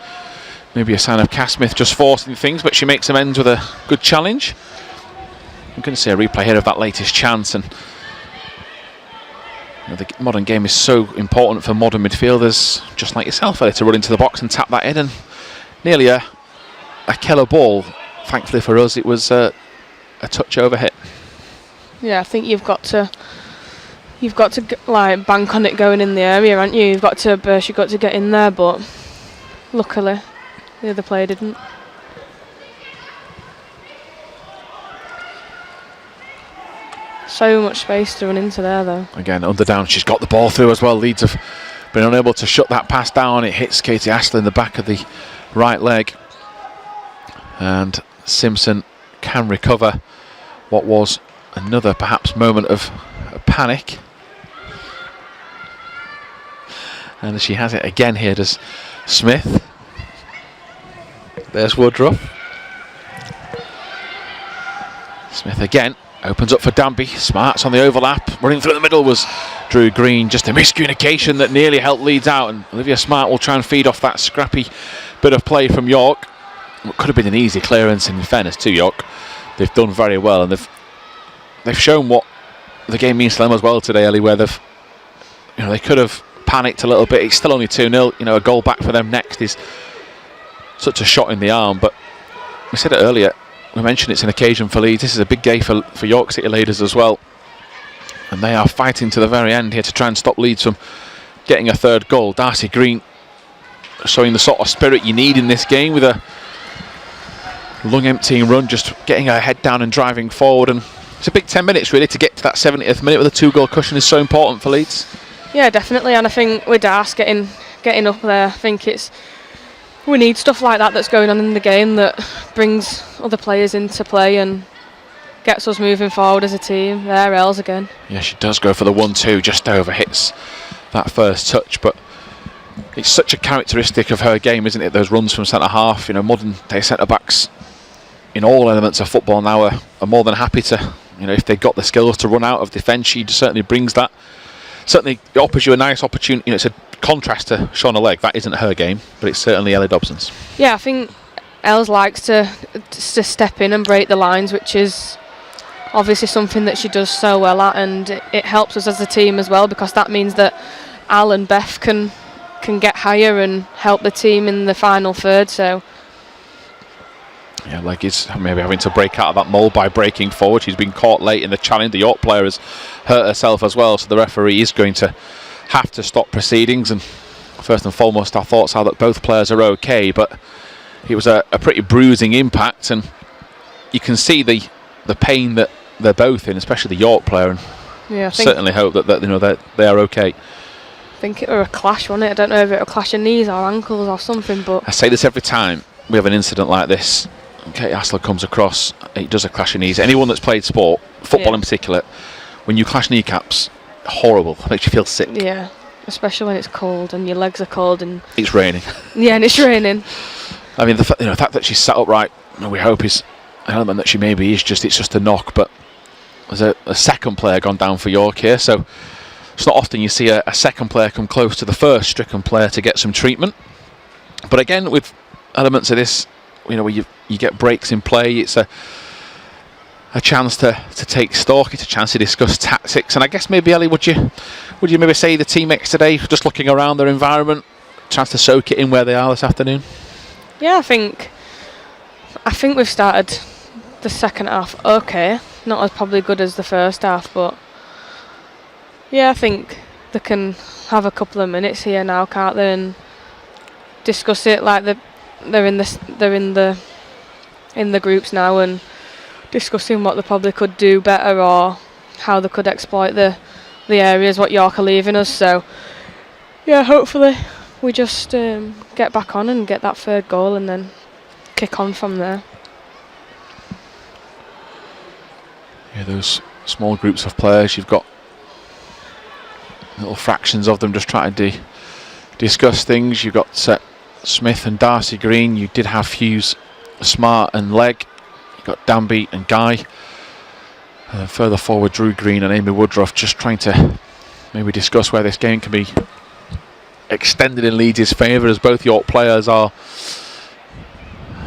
maybe a sign of Cass Smith just forcing things, but she makes amends with a good challenge. I'm going to see a replay here of that latest chance, and the modern game is so important for modern midfielders just like yourself, to run into the box and tap that in, and nearly a killer ball. Thankfully for us, it was a touch over hit. Yeah, I think you've got to like bank on it going in the area, haven't you? You've got to burst, you've got to get in there, but luckily the other player didn't. So much space to run into there, though. Again, Underdown, she's got the ball through as well. Leeds have been unable to shut that pass down. It hits Katie Astley in the back of the right leg, and Simpson can recover what was another perhaps moment of panic. And she has it again here, does Smith. There's Woodruff. Smith again. Opens up for Danby. Smart's on the overlap. Running through the middle was Drew Green. Just a miscommunication that nearly helped Leeds out. And Olivia Smart will try and feed off that scrappy bit of play from York. It could have been an easy clearance, in fairness to York. They've done very well, and they've shown what the game means to them as well today, Ellie, where they could have panicked a little bit. It's still only 2-0. A goal back for them next is such a shot in the arm. But we said it earlier. We mentioned it's an occasion for Leeds. This is a big day for York City ladies as well. And they are fighting to the very end here to try and stop Leeds from getting a third goal. Darcy Green showing the sort of spirit you need in this game with a lung emptying run, just getting her head down and driving forward. And it's a big 10 minutes really to get to that 70th minute with a 2-goal cushion is so important for Leeds. Yeah, definitely. And I think with Darcy getting up there, I think we need stuff like that that's going on in the game that brings other players into play and gets us moving forward as a team. There, Els again. Yeah, she does go for the 1-2, just over, hits that first touch, but it's such a characteristic of her game, isn't it? Those runs from centre half. Modern day centre backs in all elements of football now are more than happy to, if they've got the skills to run out of defence. She certainly brings that. Certainly offers you a nice opportunity. It's a contrast to Shauna Legg. That isn't her game, but it's certainly Ellie Dobson's. Yeah, I think Els likes to step in and break the lines, which is obviously something that she does so well at, and it helps us as a team as well, because that means that Al and Beth can get higher and help the team in the final third. So yeah, Legg is maybe having to break out of that mould by breaking forward. She's been caught late in the challenge. The York player has hurt herself as well, so the referee is going to have to stop proceedings. And first and foremost, our thoughts are that both players are okay, but it was a pretty bruising impact, and you can see the pain that they're both in, especially the York player. And yeah, I certainly hope that they are okay. I think it were a clash, wasn't it? I don't know if it was a clash of knees or ankles or something, but I say this every time we have an incident like this. Kate Hassler comes across, it does a clash of knees. Anyone that's played sport, football in particular, when you clash kneecaps, horrible. It makes you feel sick. Yeah, especially when it's cold and your legs are cold and it's raining. Yeah, and it's raining. I mean, the fact that she's sat upright, we hope is an element that she maybe is it's just a knock. But there's a second player gone down for York here, so it's not often you see a second player come close to the first stricken player to get some treatment. But again, with elements of this, where you get breaks in play, it's a chance to take stock. It's a chance to discuss tactics. And I guess maybe, Ellie, would you maybe say the teammates today, just looking around their environment, chance to soak it in where they are this afternoon? Yeah, I think we've started the second half okay. Not as probably good as the first half, but yeah, I think they can have a couple of minutes here now, can't they, and discuss it like they're in the groups now and discussing what they probably could do better or how they could exploit the areas what York are leaving us. So yeah, hopefully we just get back on and get that third goal and then kick on from there. Yeah, those small groups of players, you've got little fractions of them just trying to discuss things. You've got Smith and Darcy Green. You did have Hughes, Smart and Legg. You've got Danby and Guy. Further forward, Drew Green and Amy Woodruff just trying to maybe discuss where this game can be extended in Leeds' favour, as both York players are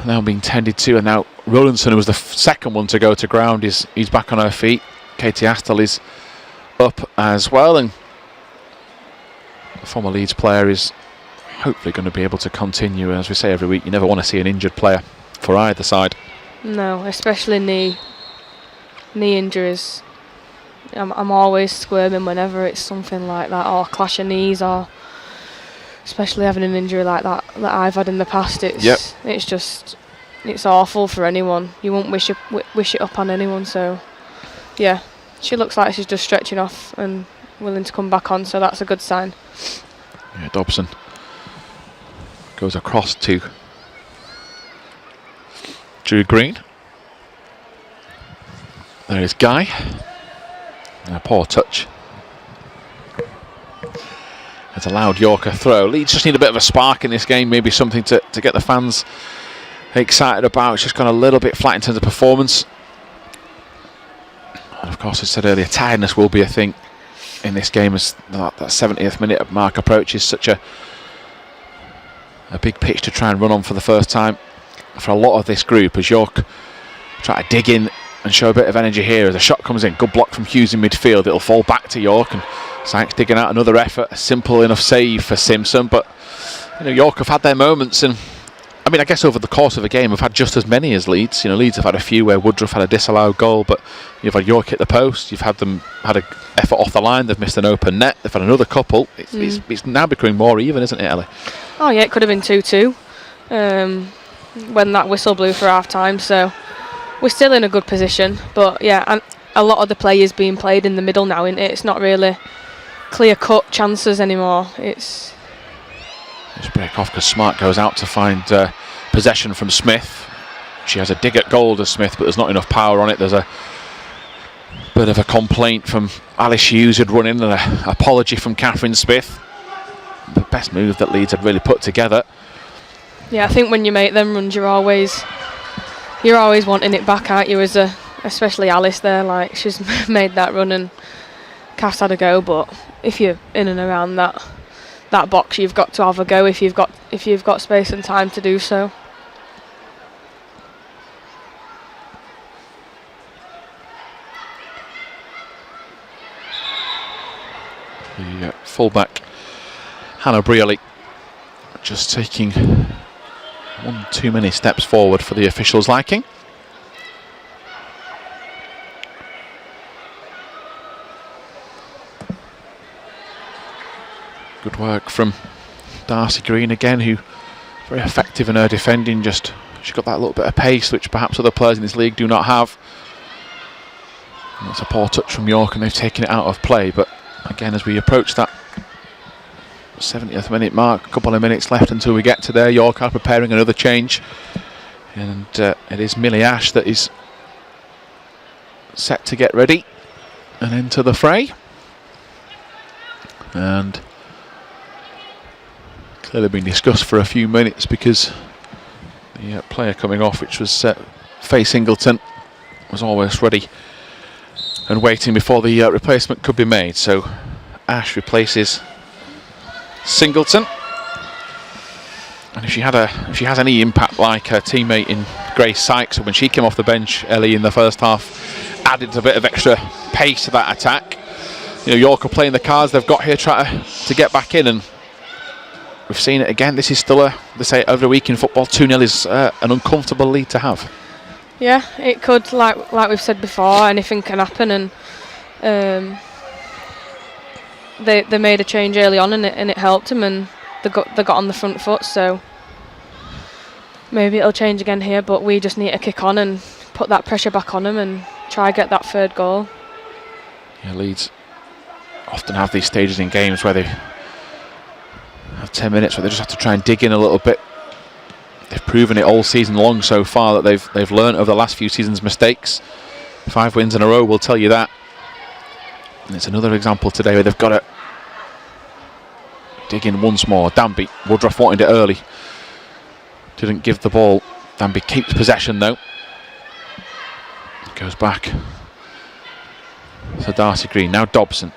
now being tended to. And now Rowlandson, who was the second one to go to ground, he's back on her feet. Katie Astle is up as well, and the former Leeds player is hopefully going to be able to continue. As we say every week, you never want to see an injured player for either side. No, especially knee injuries. I'm always squirming whenever it's something like that, or clash of knees, or especially having an injury like that I've had in the past. It's awful for anyone. You won't wish it up on anyone. So yeah, she looks like she's just stretching off and willing to come back on, so that's a good sign. Yeah, Dobson goes across to Drew Green. There is Guy. And a poor touch has allowed York a throw. Leeds just need a bit of a spark in this game, maybe something to get the fans excited about. It's just gone a little bit flat in terms of performance. And of course, as I said earlier, tiredness will be a thing in this game as that 70th minute mark approaches. Such a big pitch to try and run on for the first time for a lot of this group, as York try to dig in and show a bit of energy here. As a shot comes in, good block from Hughes in midfield. It'll fall back to York, and Sykes digging out another effort. A simple enough save for Simpson, but York have had their moments, and I mean, I guess over the course of a game, have had just as many as Leeds. Leeds have had a few where Woodruff had a disallowed goal, but you've had York hit the post. You've had them had an effort off the line. They've missed an open net. They've had another couple. It's now becoming more even, isn't it, Ellie? Oh yeah, it could have been 2-2 when that whistle blew for half time. So we're still in a good position, but yeah, and a lot of the play is being played in the middle now. It's not really clear-cut chances anymore. It's just break off because Smart goes out to find possession from Smith. She has a dig at goal to Smith, but there's not enough power on it. There's a bit of a complaint from Alice Hughes who'd run in, and an apology from Catherine Smith. The best move that Leeds had really put together. Yeah, I think when you make them runs, you're always wanting it back, aren't you? Especially Alice there, like she's made that run and Cass had a go, but if you're in and around that box, you've got to have a go if you've got space and time to do so. The fullback Hannah Brearley just taking one too many steps forward for the officials' liking. Good work from Darcy Green again, who very effective in her defending. She's got that little bit of pace which perhaps other players in this league do not have. And that's a poor touch from York, and they've taken it out of play. But again, as we approach that 70th minute mark, a couple of minutes left until we get to there. York are preparing another change, and it is Millie Ash that is set to get ready and enter the fray. And clearly been discussed for a few minutes because the player coming off, which was Faye Singleton, was almost ready and waiting before the replacement could be made. So Ash replaces Singleton, and if she has any impact like her teammate in Grace Sykes, when she came off the bench, Ellie, in the first half, added a bit of extra pace to that attack. York are playing the cards they've got here, try to get back in, and we've seen it again. This is still they say over a week in football, 2-0 is an uncomfortable lead to have. Yeah, it could, like we've said before, anything can happen, and they made a change early on, and it helped them, and they got on the front foot. So maybe it'll change again here, but we just need to kick on and put that pressure back on them and try get that third goal. Yeah, Leeds often have these stages in games where they have 10 minutes where they just have to try and dig in a little bit. They've proven it all season long so far that they've learned over the last few seasons' mistakes. 5 wins in a row will tell you that. And it's another example today where they've got to dig in once more. Danby, Woodruff wanted it early. Didn't give the ball. Danby keeps possession though. Goes back. So Darcy Green, now Dobson.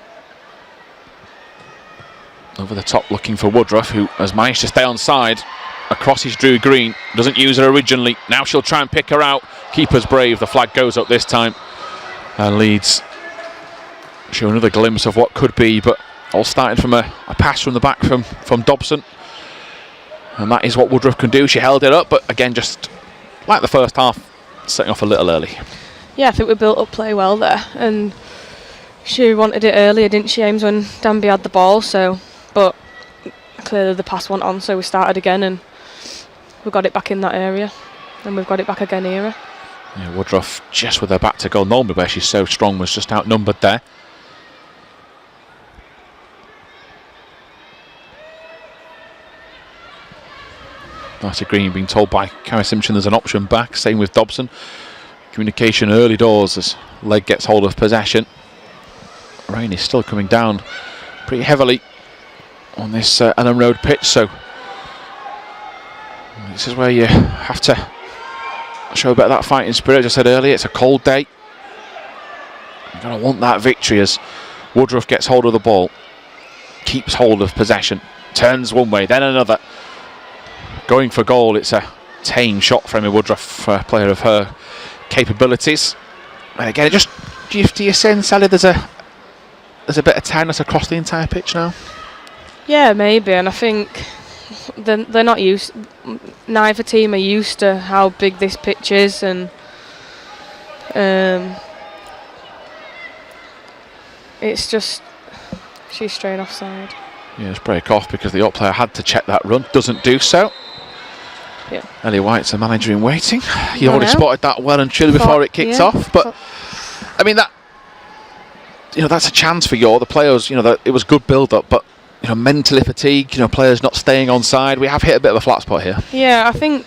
Over the top looking for Woodruff, who has managed to stay on side. Across is Drew Green, doesn't use her originally. Now she'll try and pick her out. Keeper's brave, the flag goes up this time. And Leeds show another glimpse of what could be, but all started from a pass from the back from Dobson. And that is what Woodruff can do. She held it up, but again, just like the first half, setting off a little early. Yeah, I think we built up play well there, and she wanted it earlier, didn't she, Ames, when Danby had the ball, but clearly the pass went on, so we started again, and we got it back in that area, and we've got it back again here. Yeah, Woodruff just with her back to goal. Normally where she's so strong was just outnumbered there. Darcy Green being told by Carrie Simpson there's an option back. Same with Dobson. Communication early doors as Leg gets hold of possession. Rain is still coming down pretty heavily on this Elland Road pitch, so this is where you have to show a bit of that fighting spirit. As I said earlier, it's a cold day. You're going to want that victory as Woodruff gets hold of the ball, keeps hold of possession, turns one way, then another. Going for goal, it's a tame shot from Emmy Woodruff, a player of her capabilities. And again, do you sense, Sally, there's a bit of tiredness across the entire pitch now? Yeah, maybe, and I think they're not used. Neither team are used to how big this pitch is, and it's just she's straight offside. Yeah, it's break off because the York player had to check that run. Doesn't do so. Yeah. Ellie White's a manager in waiting. You already spotted that well and truly before it kicked off. But I mean, that's a chance for York. The players, it was good build-up, but mentally fatigued. Players not staying on side. We have hit a bit of a flat spot here. Yeah, I think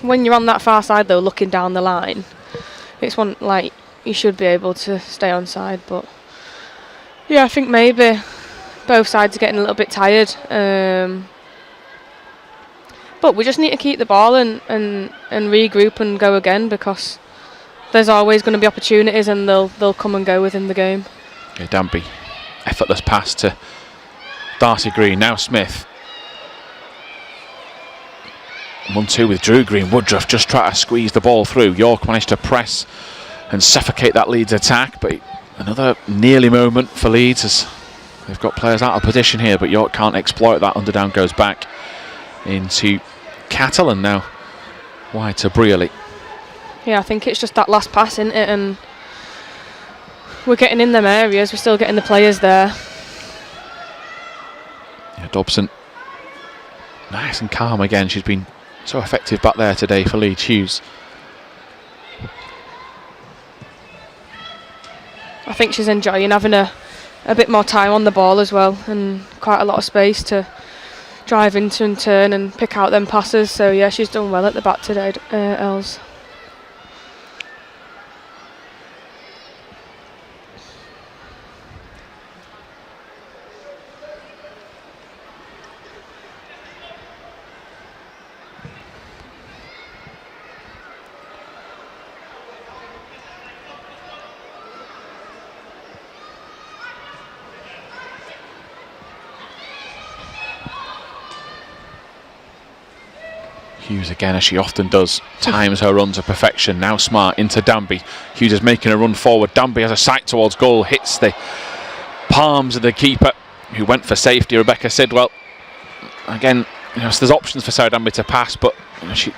when you're on that far side though, looking down the line, it's one like you should be able to stay on side. But yeah, I think maybe both sides are getting a little bit tired. But we just need to keep the ball and regroup and go again, because there's always going to be opportunities and they'll come and go within the game. Okay, Danby, effortless pass to Darcy Green. Now Smith. 1-2 with Drew Green. Woodruff just try to squeeze the ball through. York managed to press and suffocate that Leeds attack, but another nearly moment for Leeds as they've got players out of position here, but York can't exploit that. Underdown goes back into Cattle, and now wide to Brearley. Yeah, I think it's just that last pass, isn't it? And we're getting in them areas, we're still getting the players there. Yeah, Dobson, nice and calm again. She's been so effective back there today for Leeds. Hughes. I think she's enjoying having a bit more time on the ball as well, and quite a lot of space to drive into and turn and pick out them passes. So yeah, she's done well at the back today, Els. Hughes again, as she often does, times her run to perfection. Now Smart into Danby. Hughes is making a run forward. Danby has a sight towards goal, hits the palms of the keeper, who went for safety, Rebecca Sidwell. Again, so there's options for Sarah Danby to pass, but she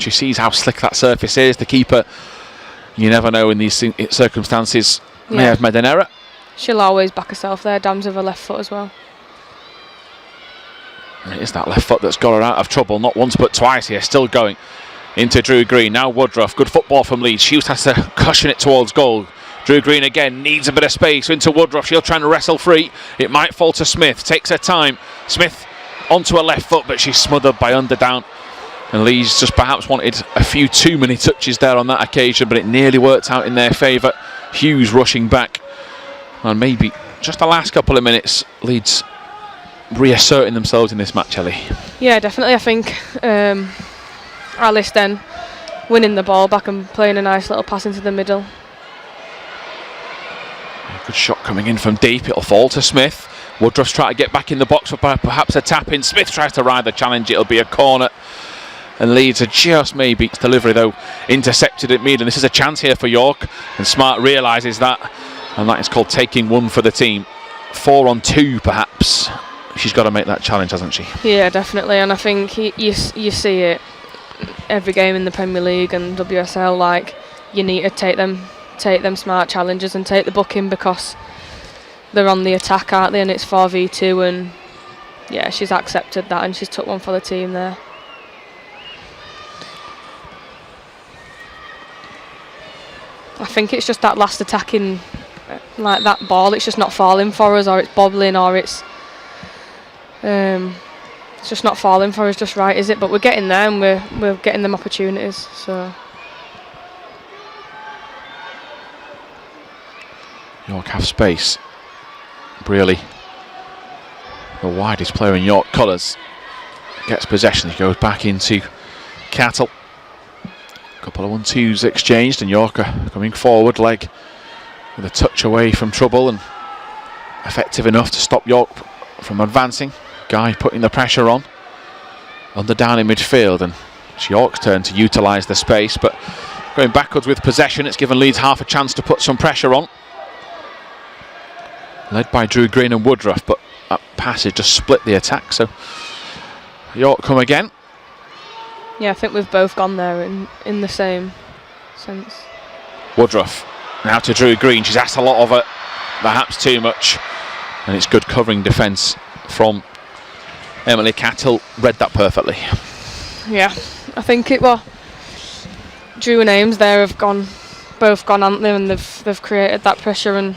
sees how slick that surface is. The keeper, you never know in these circumstances, may have made an error. She'll always back herself there. Dams with her left foot as well. It is that left foot that's got her out of trouble, not once but twice here. Still going into Drew Green. Now Woodruff. Good football from Leeds. Hughes has to cushion it towards goal. Drew Green again needs a bit of space into Woodruff. She'll try and wrestle free. It might fall to Smith. Takes her time. Smith onto her left foot, but she's smothered by Underdown. And Leeds just perhaps wanted a few too many touches there on that occasion, but it nearly worked out in their favour. Hughes rushing back. And maybe just the last couple of minutes, Leeds reasserting themselves in this match, Ellie. Yeah, definitely. I think Alice then winning the ball back and playing a nice little pass into the middle. Good shot coming in from deep. It'll fall to Smith. Woodruff's trying to get back in the box for perhaps a tap in. Smith tries to ride the challenge. It'll be a corner. And Leeds are just maybe delivery though intercepted at mid. And this is a chance here for York. And Smart realises that. And that is called taking one for the team. 4 on 2 perhaps. She's got to make that challenge, hasn't she? Yeah, definitely. And I think you see it every game in the Premier League and WSL. Like, you need to take them smart challenges and take the booking, because they're on the attack, aren't they? And it's 4v2, and yeah, she's accepted that and she's took one for the team there. I think it's just that last attacking, like that ball, it's just not falling for us, or it's bobbling, or it's just not falling for us just right, is it? But we're getting there and we're getting them opportunities. So York have space. Brearley, the widest player in York colours, gets possession. He goes back into Cattle. Couple of 1-2s exchanged, and York coming forward, leg with a touch away from trouble and effective enough to stop York from advancing. Guy putting the pressure on the down in midfield, and it's York's turn to utilise the space, but going backwards with possession, it's given Leeds half a chance to put some pressure on. Led by Drew Green and Woodruff, but that passage just split the attack, so York come again. Yeah, I think we've both gone there in the same sense. Woodruff now to Drew Green. She's asked a lot of it, perhaps too much, and it's good covering defence from Emily Cattle. Read that perfectly. Yeah, I think Drew and Ames there have both gone on them, and they've created that pressure and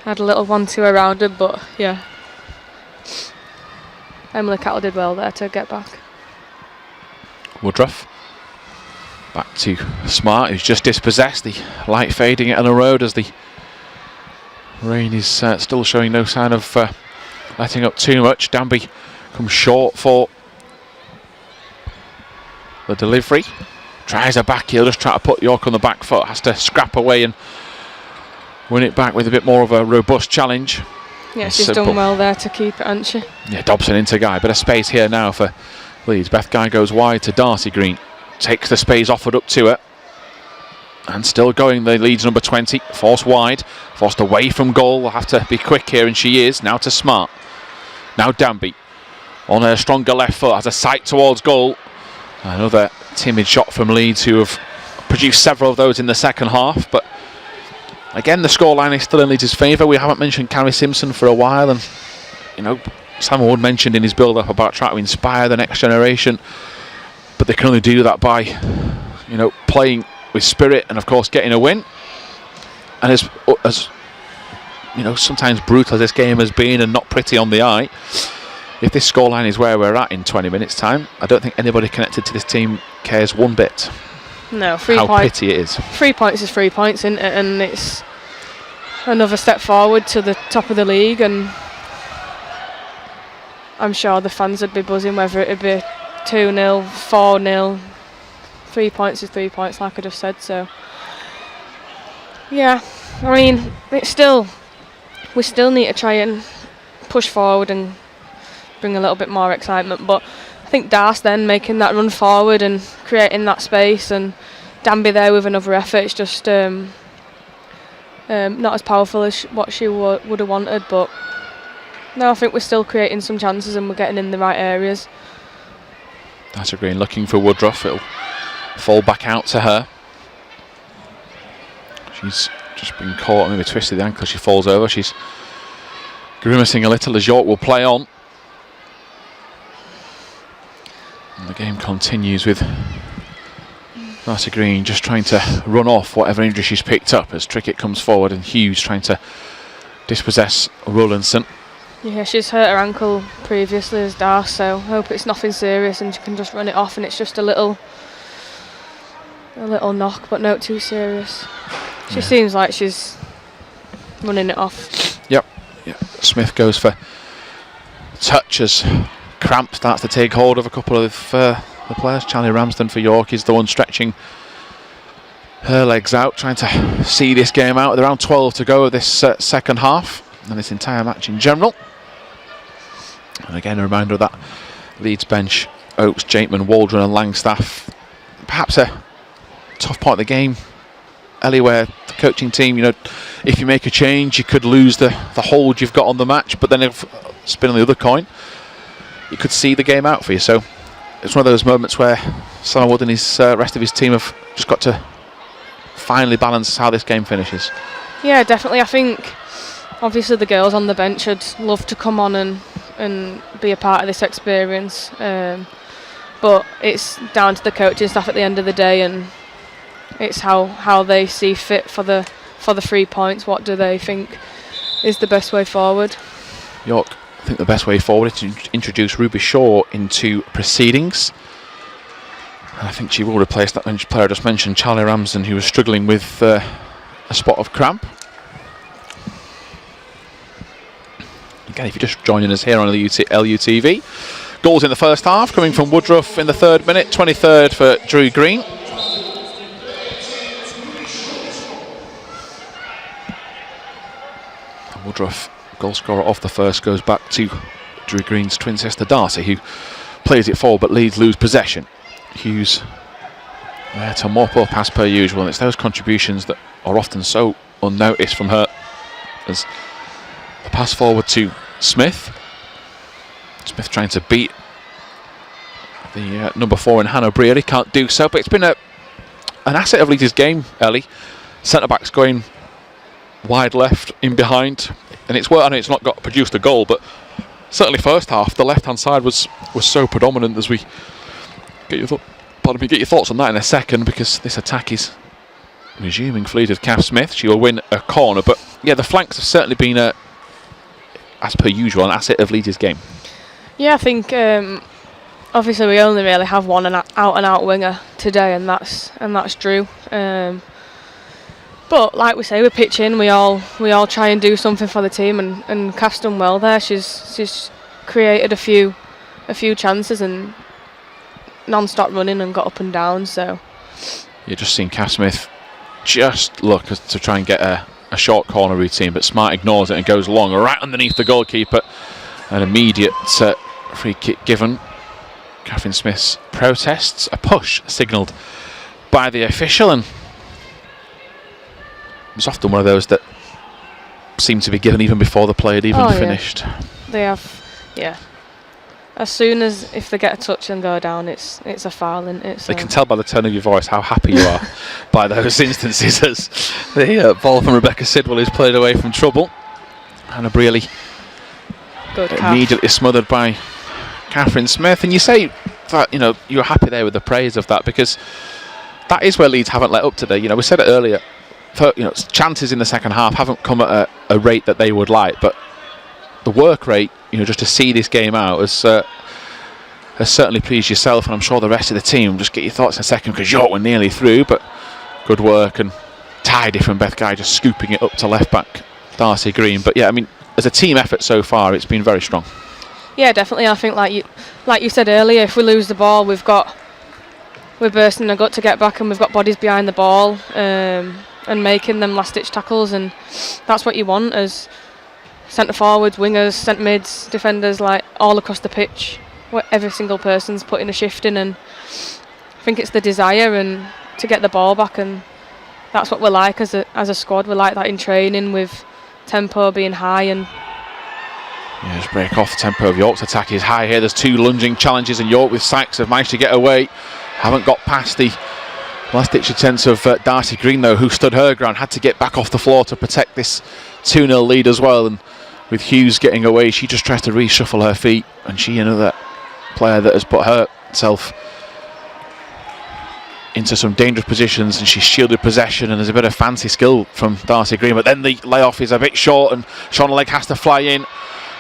had a little 1-2 around them, but yeah, Emily Cattle did well there to get back. Woodruff back to Smart, who's just dispossessed. The light fading at Elland Road as the rain is still showing no sign of letting up too much. Danby comes short for the delivery. Tries a back heel, just try to put York on the back foot. Has to scrap away and win it back with a bit more of a robust challenge. Yeah, she's done well there to keep it, hasn't she? Yeah, Dobson into Guy. Bit of space here now for Leeds. Beth Guy goes wide to Darcy Green. Takes the space offered up to her. And still going, the Leeds number 20. Forced wide. Forced away from goal. Will have to be quick here, and she is. Now to Smart. Now Danby. On her stronger left foot. Has a sight towards goal. Another timid shot from Leeds, who have produced several of those in the second half. But again, the scoreline is still in Leeds' favour. We haven't mentioned Carrie Simpson for a while. And, you know, Simon Wood mentioned in his build-up about trying to inspire the next generation, but they can only do that by, you know, playing with spirit and, of course, getting a win. And as you know, sometimes brutal as this game has been and not pretty on the eye, if this scoreline is where we're at in 20 minutes' time, I don't think anybody connected to this team cares one bit. No, how pity it is. 3 points is 3 points, isn't it? And it's another step forward to the top of the league, and I'm sure the fans would be buzzing whether it would be 2-0, 4-0. 3 points is 3 points, like I just said. So, yeah, I mean, we still need to try and push forward and bring a little bit more excitement. But I think Darce then making that run forward and creating that space, and Danby there with another effort. It's just not as powerful as what she would have wanted, but no, I think we're still creating some chances and we're getting in the right areas. That's a Green looking for Woodruff. It'll fall back out to her. She's just been caught, maybe twisted the ankle. She falls over. She's grimacing a little as York will play on. And the game continues with Darcy Green just trying to run off whatever injury she's picked up as Trickett comes forward, and Hughes trying to dispossess Rowlandson. Yeah, she's hurt her ankle previously as Darce, so I hope it's nothing serious and she can just run it off and it's just a little knock, but not too serious. She seems like she's running it off. Yep. Smith goes for touch as cramp starts to take hold of a couple of the players. Charlie Ramsden for York is the one stretching her legs out, trying to see this game out with around 12 to go of this second half and this entire match in general. And again, a reminder of that Leeds bench: Oakes, Jakeman, Waldron and Langstaff. Perhaps a tough part of the game, Ellie, where the coaching team, you know, if you make a change you could lose the hold you've got on the match, but then if spin on the other coin, you could see the game out for you. So it's one of those moments where Simon Wood and his rest of his team have just got to finally balance how this game finishes. Yeah, definitely. I think obviously the girls on the bench would love to come on and be a part of this experience, but it's down to the coaching staff at the end of the day, and it's how they see fit for the 3 points. What do they think is the best way forward? York, I think the best way forward is to introduce Ruby Shaw into proceedings. And I think she will replace that player I just mentioned, Charlie Ramsden, who was struggling with a spot of cramp. Again, if you're just joining us here on LUTV, goals in the first half coming from Woodruff in the 3rd minute, 23rd for Drew Green. Struff, goal scorer off the first, goes back to Drew Green's twin sister Darcy, who plays it forward, but Leeds lose possession. Hughes there to mop up as per usual, and it's those contributions that are often so unnoticed from her. As the pass forward to Smith. Smith trying to beat the number 4 in Hannah Breary, can't do so, but it's been an asset of Leeds' game, Ellie. Centre-backs going wide left, in behind, and it's worked. I know it's not produced a goal, but certainly first half, the left-hand side was so predominant. As we get your thoughts on that in a second, because this attack is resuming. Fleet of Kath Smith, she will win a corner, but yeah, the flanks have certainly been, as per usual, an asset of Leeds' game. Yeah, I think obviously we only really have one out-and-out winger today, and that's Drew. But like we say, we're pitching. We all try and do something for the team, and Kath's done well there. She's created a few chances and non-stop running and got up and down. So you're just seeing Kath Smith just look to try and get a short corner routine, but Smart ignores it and goes long right underneath the goalkeeper. An immediate free kick given. Catherine Smith's protests, a push signalled by the official, and it's often one of those that seem to be given even before the play had even finished. Yeah. They have, yeah. As soon as if they get a touch and go down, it's a foul, and it's. They can tell by the tone of your voice how happy you are by those instances, as the ball from Rebecca Sidwell is played away from trouble. Hannah Brearley immediately smothered by Catherine Smith, and you say that you're happy there with the praise of that, because that is where Leeds haven't let up today. We said it earlier. Chances in the second half haven't come at a rate that they would like, but the work rate, just to see this game out has certainly pleased yourself, and I'm sure the rest of the team. Just get your thoughts in a second, because York were nearly through, but good work and tidy from Beth Guy, just scooping it up to left back Darcy Green. But yeah, I mean, as a team effort so far, it's been very strong. Yeah, definitely. I think like you said earlier, if we lose the ball, we're bursting the gut to get back, and we've got bodies behind the ball and making them last-ditch tackles, and that's what you want as centre forwards, wingers, centre mids, defenders, like all across the pitch. Every single person's putting a shift in, and I think it's the desire and to get the ball back, and that's what we're like as a squad. We're like that in training, with tempo being high. And just break off the tempo of York's attack is high here. There's 2 lunging challenges, and York with Sykes have managed to get away. Haven't got past the last-ditch attempt of Darcy Green, though, who stood her ground, had to get back off the floor to protect this 2-0 lead as well. And with Hughes getting away, she just tries to reshuffle her feet, and she, another player that has put herself into some dangerous positions, and she's shielded possession, and there's a bit of fancy skill from Darcy Green, but then the layoff is a bit short, and Shauna Legg has to fly in.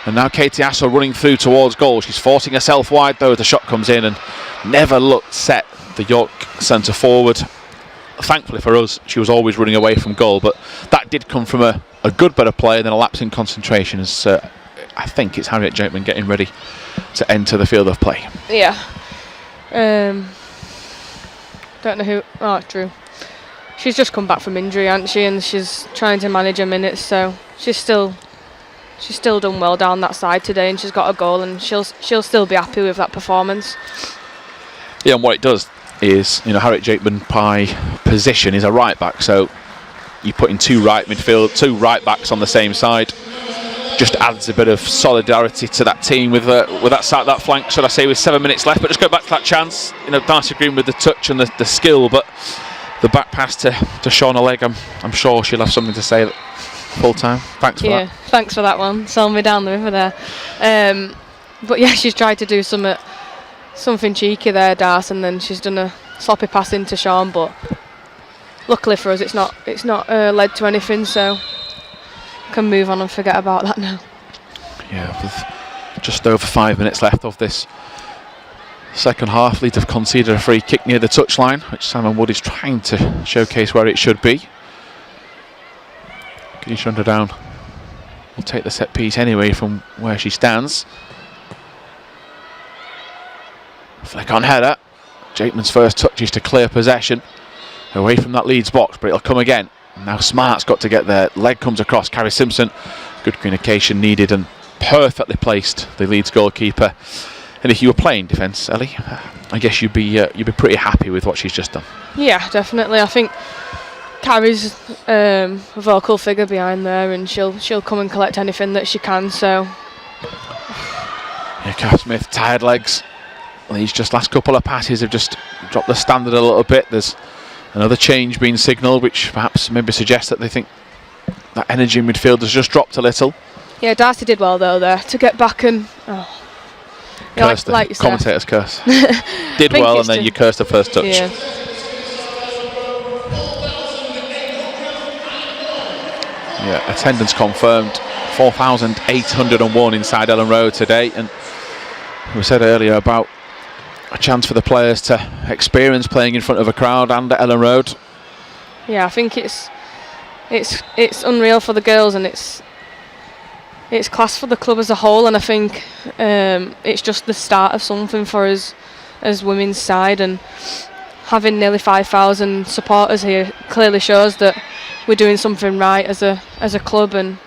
And now Katie Asso running through towards goal. She's forcing herself wide, though, as the shot comes in, and never looked set, the York centre forward. Thankfully for us, she was always running away from goal, but that did come from a good bit of play and then a lapse in concentration, as I think it's Harriet Jakeman getting ready to enter the field of play. Yeah. Don't know who. Oh, Drew. She's just come back from injury, hasn't she? And she's trying to manage her minutes, so she's still done well down that side today, and she's got a goal, and she'll still be happy with that performance. Yeah, and what it does is, Harriet Jakeman by position is a right back, so you put in 2 right backs on the same side. Just adds a bit of solidarity to that team with that flank, should I say, with 7 minutes left. But just go back to that chance. Darcy Green with the touch and the skill, but the back pass to Shauna Legg, I'm sure she'll have something to say full time. Thanks for that. Yeah, thanks for that one. Selling me down the river there. But yeah, she's tried to do something cheeky there, Darcy, and then she's done a sloppy pass into Sean, but luckily for us, it's not led to anything, so can move on and forget about that now. Yeah, with just over 5 minutes left of this second half, Leeds have conceded a free kick near the touchline, which Simon Wood is trying to showcase where it should be. Keisha Underdown will take the set piece anyway from where she stands. Flick on header. Jakeman's first touch is to clear possession away from that Leeds box, but it'll come again. Now Smart's got to get there. Leg comes across. Carrie Simpson Good communication needed and perfectly placed, the Leeds goalkeeper. And if you were playing defence, Ellie, I guess you'd be pretty happy with what she's just done. Yeah, definitely. I think Carrie's a vocal figure behind there, and she'll come and collect anything that she can. So yeah, Kath Smith, tired legs. These just last couple of passes have just dropped the standard a little bit. There's another change being signalled, which perhaps maybe suggests that they think that energy in midfield has just dropped a little. Yeah, Darcy did well though there to get back and like you said. Commentator's curse. Did well, and then you cursed the first touch. Yeah. Yeah, attendance confirmed, 4,801 inside Elland Road today, and we said earlier about a chance for the players to experience playing in front of a crowd and at Elland Road. Yeah, I think it's unreal for the girls, and it's class for the club as a whole, and I think it's just the start of something for us as women's side, and having nearly 5,000 supporters here clearly shows that we're doing something right as a club, and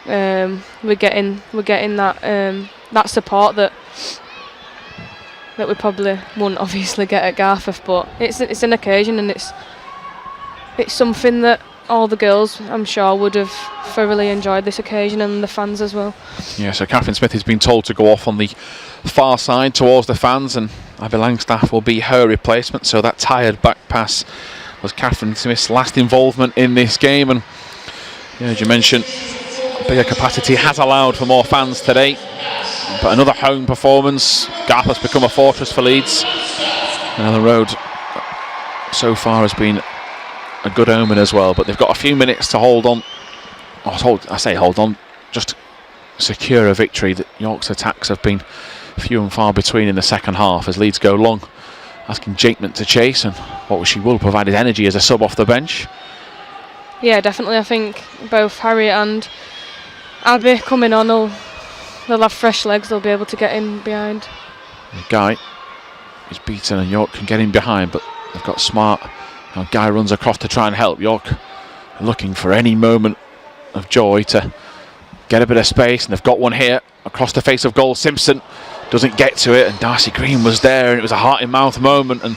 we're getting that support that we probably wouldn't obviously get at Garforth, but it's an occasion, and it's something that all the girls, I'm sure, would have thoroughly enjoyed this occasion, and the fans as well. Yeah, so Catherine Smith has been told to go off on the far side towards the fans, and Abby Langstaff will be her replacement. So that tired back pass was Catherine Smith's last involvement in this game, and yeah, as you mentioned, bigger capacity has allowed for more fans today. But another home performance. Garforth's become a fortress for Leeds, and Elland Road so far has been a good omen as well, but they've got a few minutes to hold on. Hold on, just secure a victory. That York's attacks have been few and far between in the second half as Leeds go long, asking Jakeman to chase, and what she will provide is energy as a sub off the bench. Yeah, definitely. I think both Harriet and Abby coming on, they'll have fresh legs. They'll be able to get in behind. Guy is beaten, and York can get in behind, but they've got Smart. Now Guy runs across to try and help. York looking for any moment of joy to get a bit of space, and they've got one here across the face of goal. Simpson doesn't get to it, and Darcy Green was there, and it was a heart-in-mouth moment. And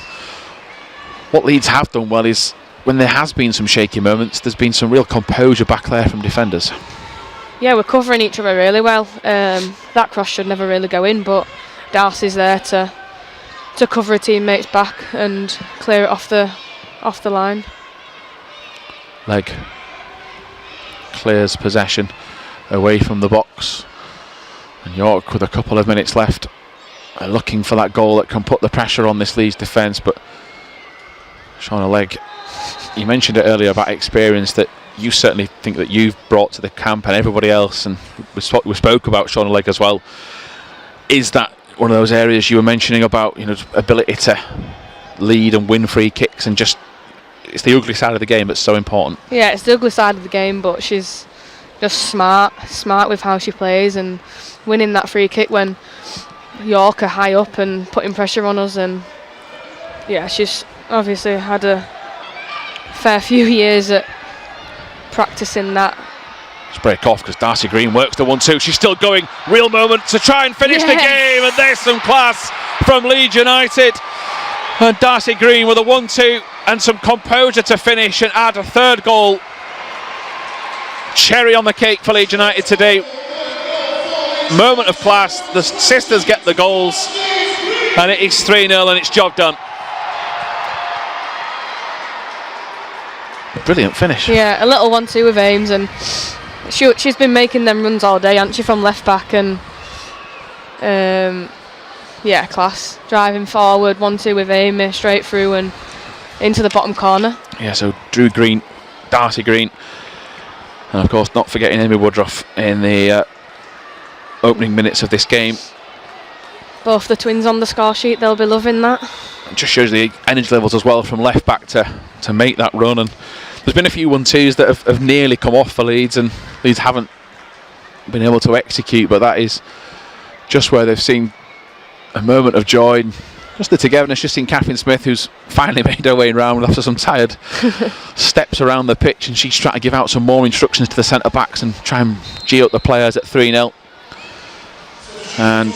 what Leeds have done well is, when there has been some shaky moments, there's been some real composure back there from defenders. Yeah, we're covering each other really well. That cross should never really go in, but Darcy's there to cover a teammate's back and clear it off the line. Leg clears possession away from the box, and York, with a couple of minutes left, are looking for that goal that can put the pressure on this Leeds defence. But Shauna Legg, you mentioned it earlier about experience that you certainly think that you've brought to the camp, and everybody else, and we spoke about Shauna Legg as well. Is that one of those areas you were mentioning about, ability to lead and win free kicks, and just it's the ugly side of the game that's so important? Yeah, it's the ugly side of the game, but she's just smart with how she plays, and winning that free kick when York are high up and putting pressure on us. And yeah, she's obviously had a fair few years at practicing that. Let's break off because Darcy Green works the 1-2. She's still going. Real moment to try and finish the game, and there's some class from Leeds United. And Darcy Green with a 1-2 and some composure to finish and add a third goal. Cherry on the cake for Leeds United today. Moment of class. The sisters get the goals, and it is 3-0, and it's job done. Brilliant finish. Yeah, a little 1-2 with Ames, and she's been making them runs all day, hasn't she, from left back, and yeah, class. Driving forward, 1-2 with Amy, straight through and into the bottom corner. Yeah, so Drew Green, Darcy Green, and of course not forgetting Amy Woodruff in the opening minutes of this game. Both the twins on the score sheet, they'll be loving that. It just shows the energy levels as well from left back to make that run, and there's been a few 1-2s that have nearly come off for Leeds, and Leeds haven't been able to execute, but that is just where they've seen a moment of joy. Just the togetherness, just in Catherine Smith, who's finally made her way round after some tired steps around the pitch, and she's trying to give out some more instructions to the centre-backs and try and gee up the players at 3-0. And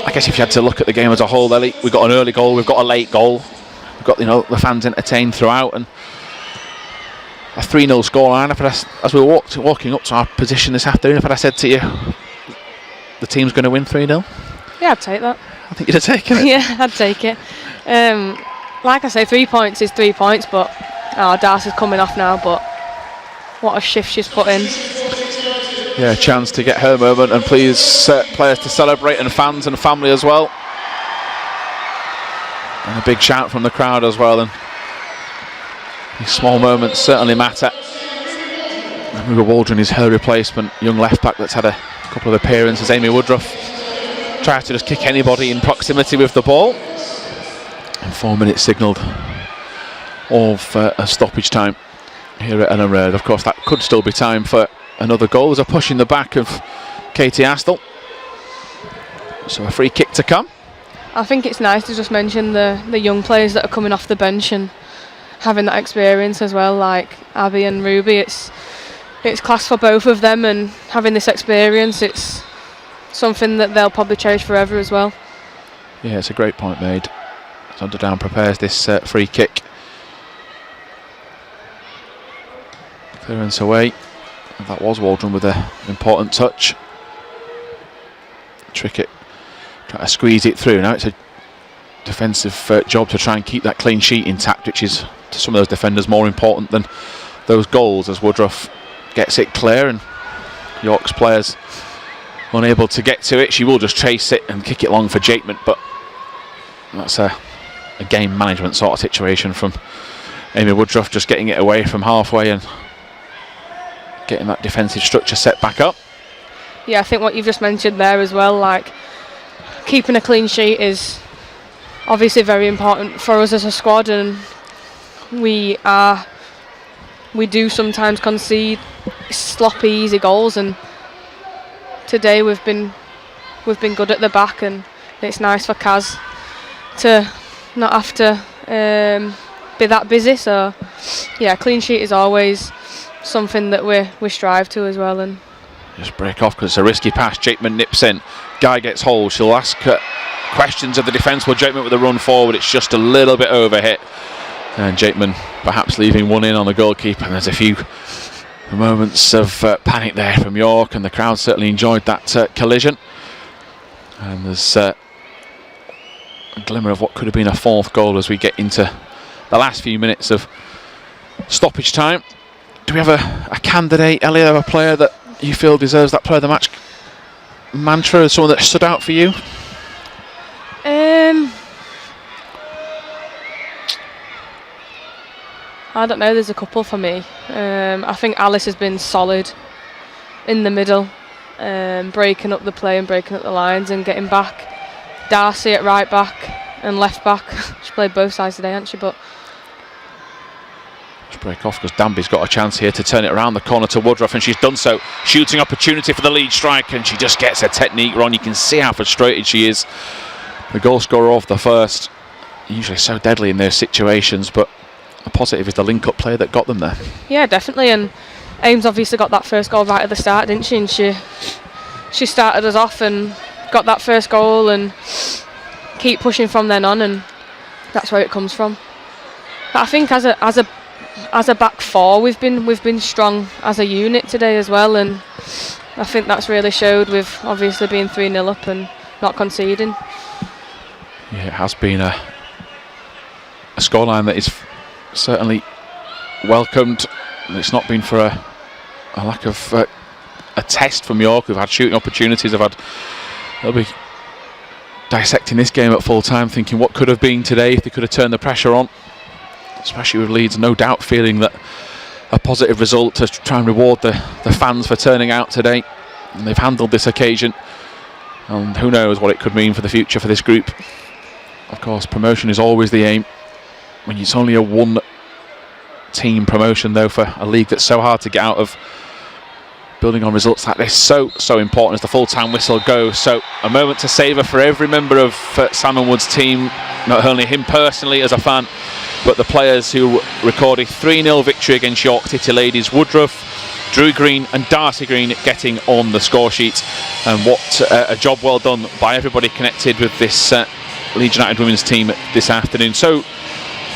I guess if you had to look at the game as a whole, Ellie, we've got an early goal, we've got a late goal, we've got, you know, the fans entertained throughout, and a 3-0 scoreline. As we were walking up to our position this afternoon, if I'd said to you, the team's going to win 3-0? Yeah, I'd take that. I think you'd have taken it. Yeah, I'd take it. Like I say, 3 points is 3 points, but Darcy's coming off now, but what a shift she's put in. Yeah, a chance to get her moment, and please players to celebrate, and fans and family as well. And a big shout from the crowd as well, and these small moments certainly matter. Ruby Waldron is her replacement, young left back that's had a couple of appearances. Amy Woodruff tries to just kick anybody in proximity with the ball. And 4 minutes signalled of a stoppage time here at Elland Road. Of course, that could still be time for another goal. There's a push in the back of Katie Astle. So a free kick to come. I think it's nice to just mention the young players that are coming off the bench and having that experience as well, like Abby and Ruby. It's class for both of them, and having this experience, it's something that they'll probably cherish forever as well. Yeah, it's a great point made. Sunderdown prepares this free kick. Clearance away. And that was Waldron with an important touch. Trickett trying to squeeze it through. Now it's a defensive job to try and keep that clean sheet intact, which is to some of those defenders more important than those goals, as Woodruff gets it clear and York's players unable to get to it. She will just chase it and kick it long for Jakeman, but that's a game management sort of situation from Amy Woodruff, just getting it away from halfway and getting that defensive structure set back up. Yeah, I think what you've just mentioned there as well, like keeping a clean sheet is obviously very important for us as a squad, and we do sometimes concede sloppy, easy goals, and today we've been good at the back, and it's nice for Kaz to not have to be that busy. So yeah, clean sheet is always something that we strive to as well. And just break off because it's a risky pass. Jakeman nips in, Guy gets hold, she'll ask questions of the defence. Well, Jakeman with a run forward, it's just a little bit overhit, and Jakeman perhaps leaving one in on the goalkeeper. And there's a few moments of panic there from York, and the crowd certainly enjoyed that collision. And there's a glimmer of what could have been a fourth goal as we get into the last few minutes of stoppage time. Do we have a candidate, Elliot, of a player that you feel deserves that player of the match mantra, someone that stood out for you? I don't know, there's a couple for me. I think Alice has been solid in the middle, breaking up the play and breaking up the lines and getting back. Darcy at right back and left back. She played both sides today, hasn't she? But just break off because Danby's got a chance here to turn it around the corner to Woodruff, and she's done so. Shooting opportunity for the lead strike, and she just gets her technique wrong. You can see how frustrated she is. The goal scorer of the first, usually so deadly in those situations, but a positive is the link-up play that got them there. Yeah, definitely, and Ames obviously got that first goal right at the start, didn't she? And she started us off and got that first goal and keep pushing from then on, and that's where it comes from. But I think as a back four, we've been strong as a unit today as well, and I think that's really showed with obviously being 3-0 up and not conceding. Yeah, it has been a scoreline that is certainly welcomed. It's not been for a lack of a test from York. We've had shooting opportunities. They'll be dissecting this game at full time, thinking what could have been today if they could have turned the pressure on, especially with Leeds no doubt feeling that a positive result to try and reward the fans for turning out today. And they've handled this occasion, and who knows what it could mean for the future for this group. Of course, promotion is always the aim. When it's only a one team promotion though for a league that's so hard to get out of, building on results like this, so important as the full-time whistle goes. So a moment to savour for every member of Salmon Wood's team, not only him personally as a fan, but the players who recorded 3-0 victory against York City Ladies. Woodruff, Drew Green and Darcy Green getting on the score sheet, and what a job well done by everybody connected with this Leeds United women's team this afternoon. So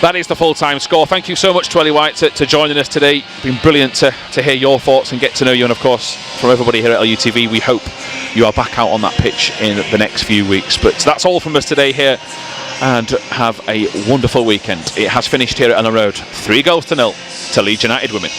that is the full-time score. Thank you so much to Ellie White to joining us today. It's been brilliant to hear your thoughts and get to know you, and of course from everybody here at LUTV, we hope you are back out on that pitch in the next few weeks. But that's all from us today here, and have a wonderful weekend. It has finished here at Elland Road 3-0 to Leeds United women.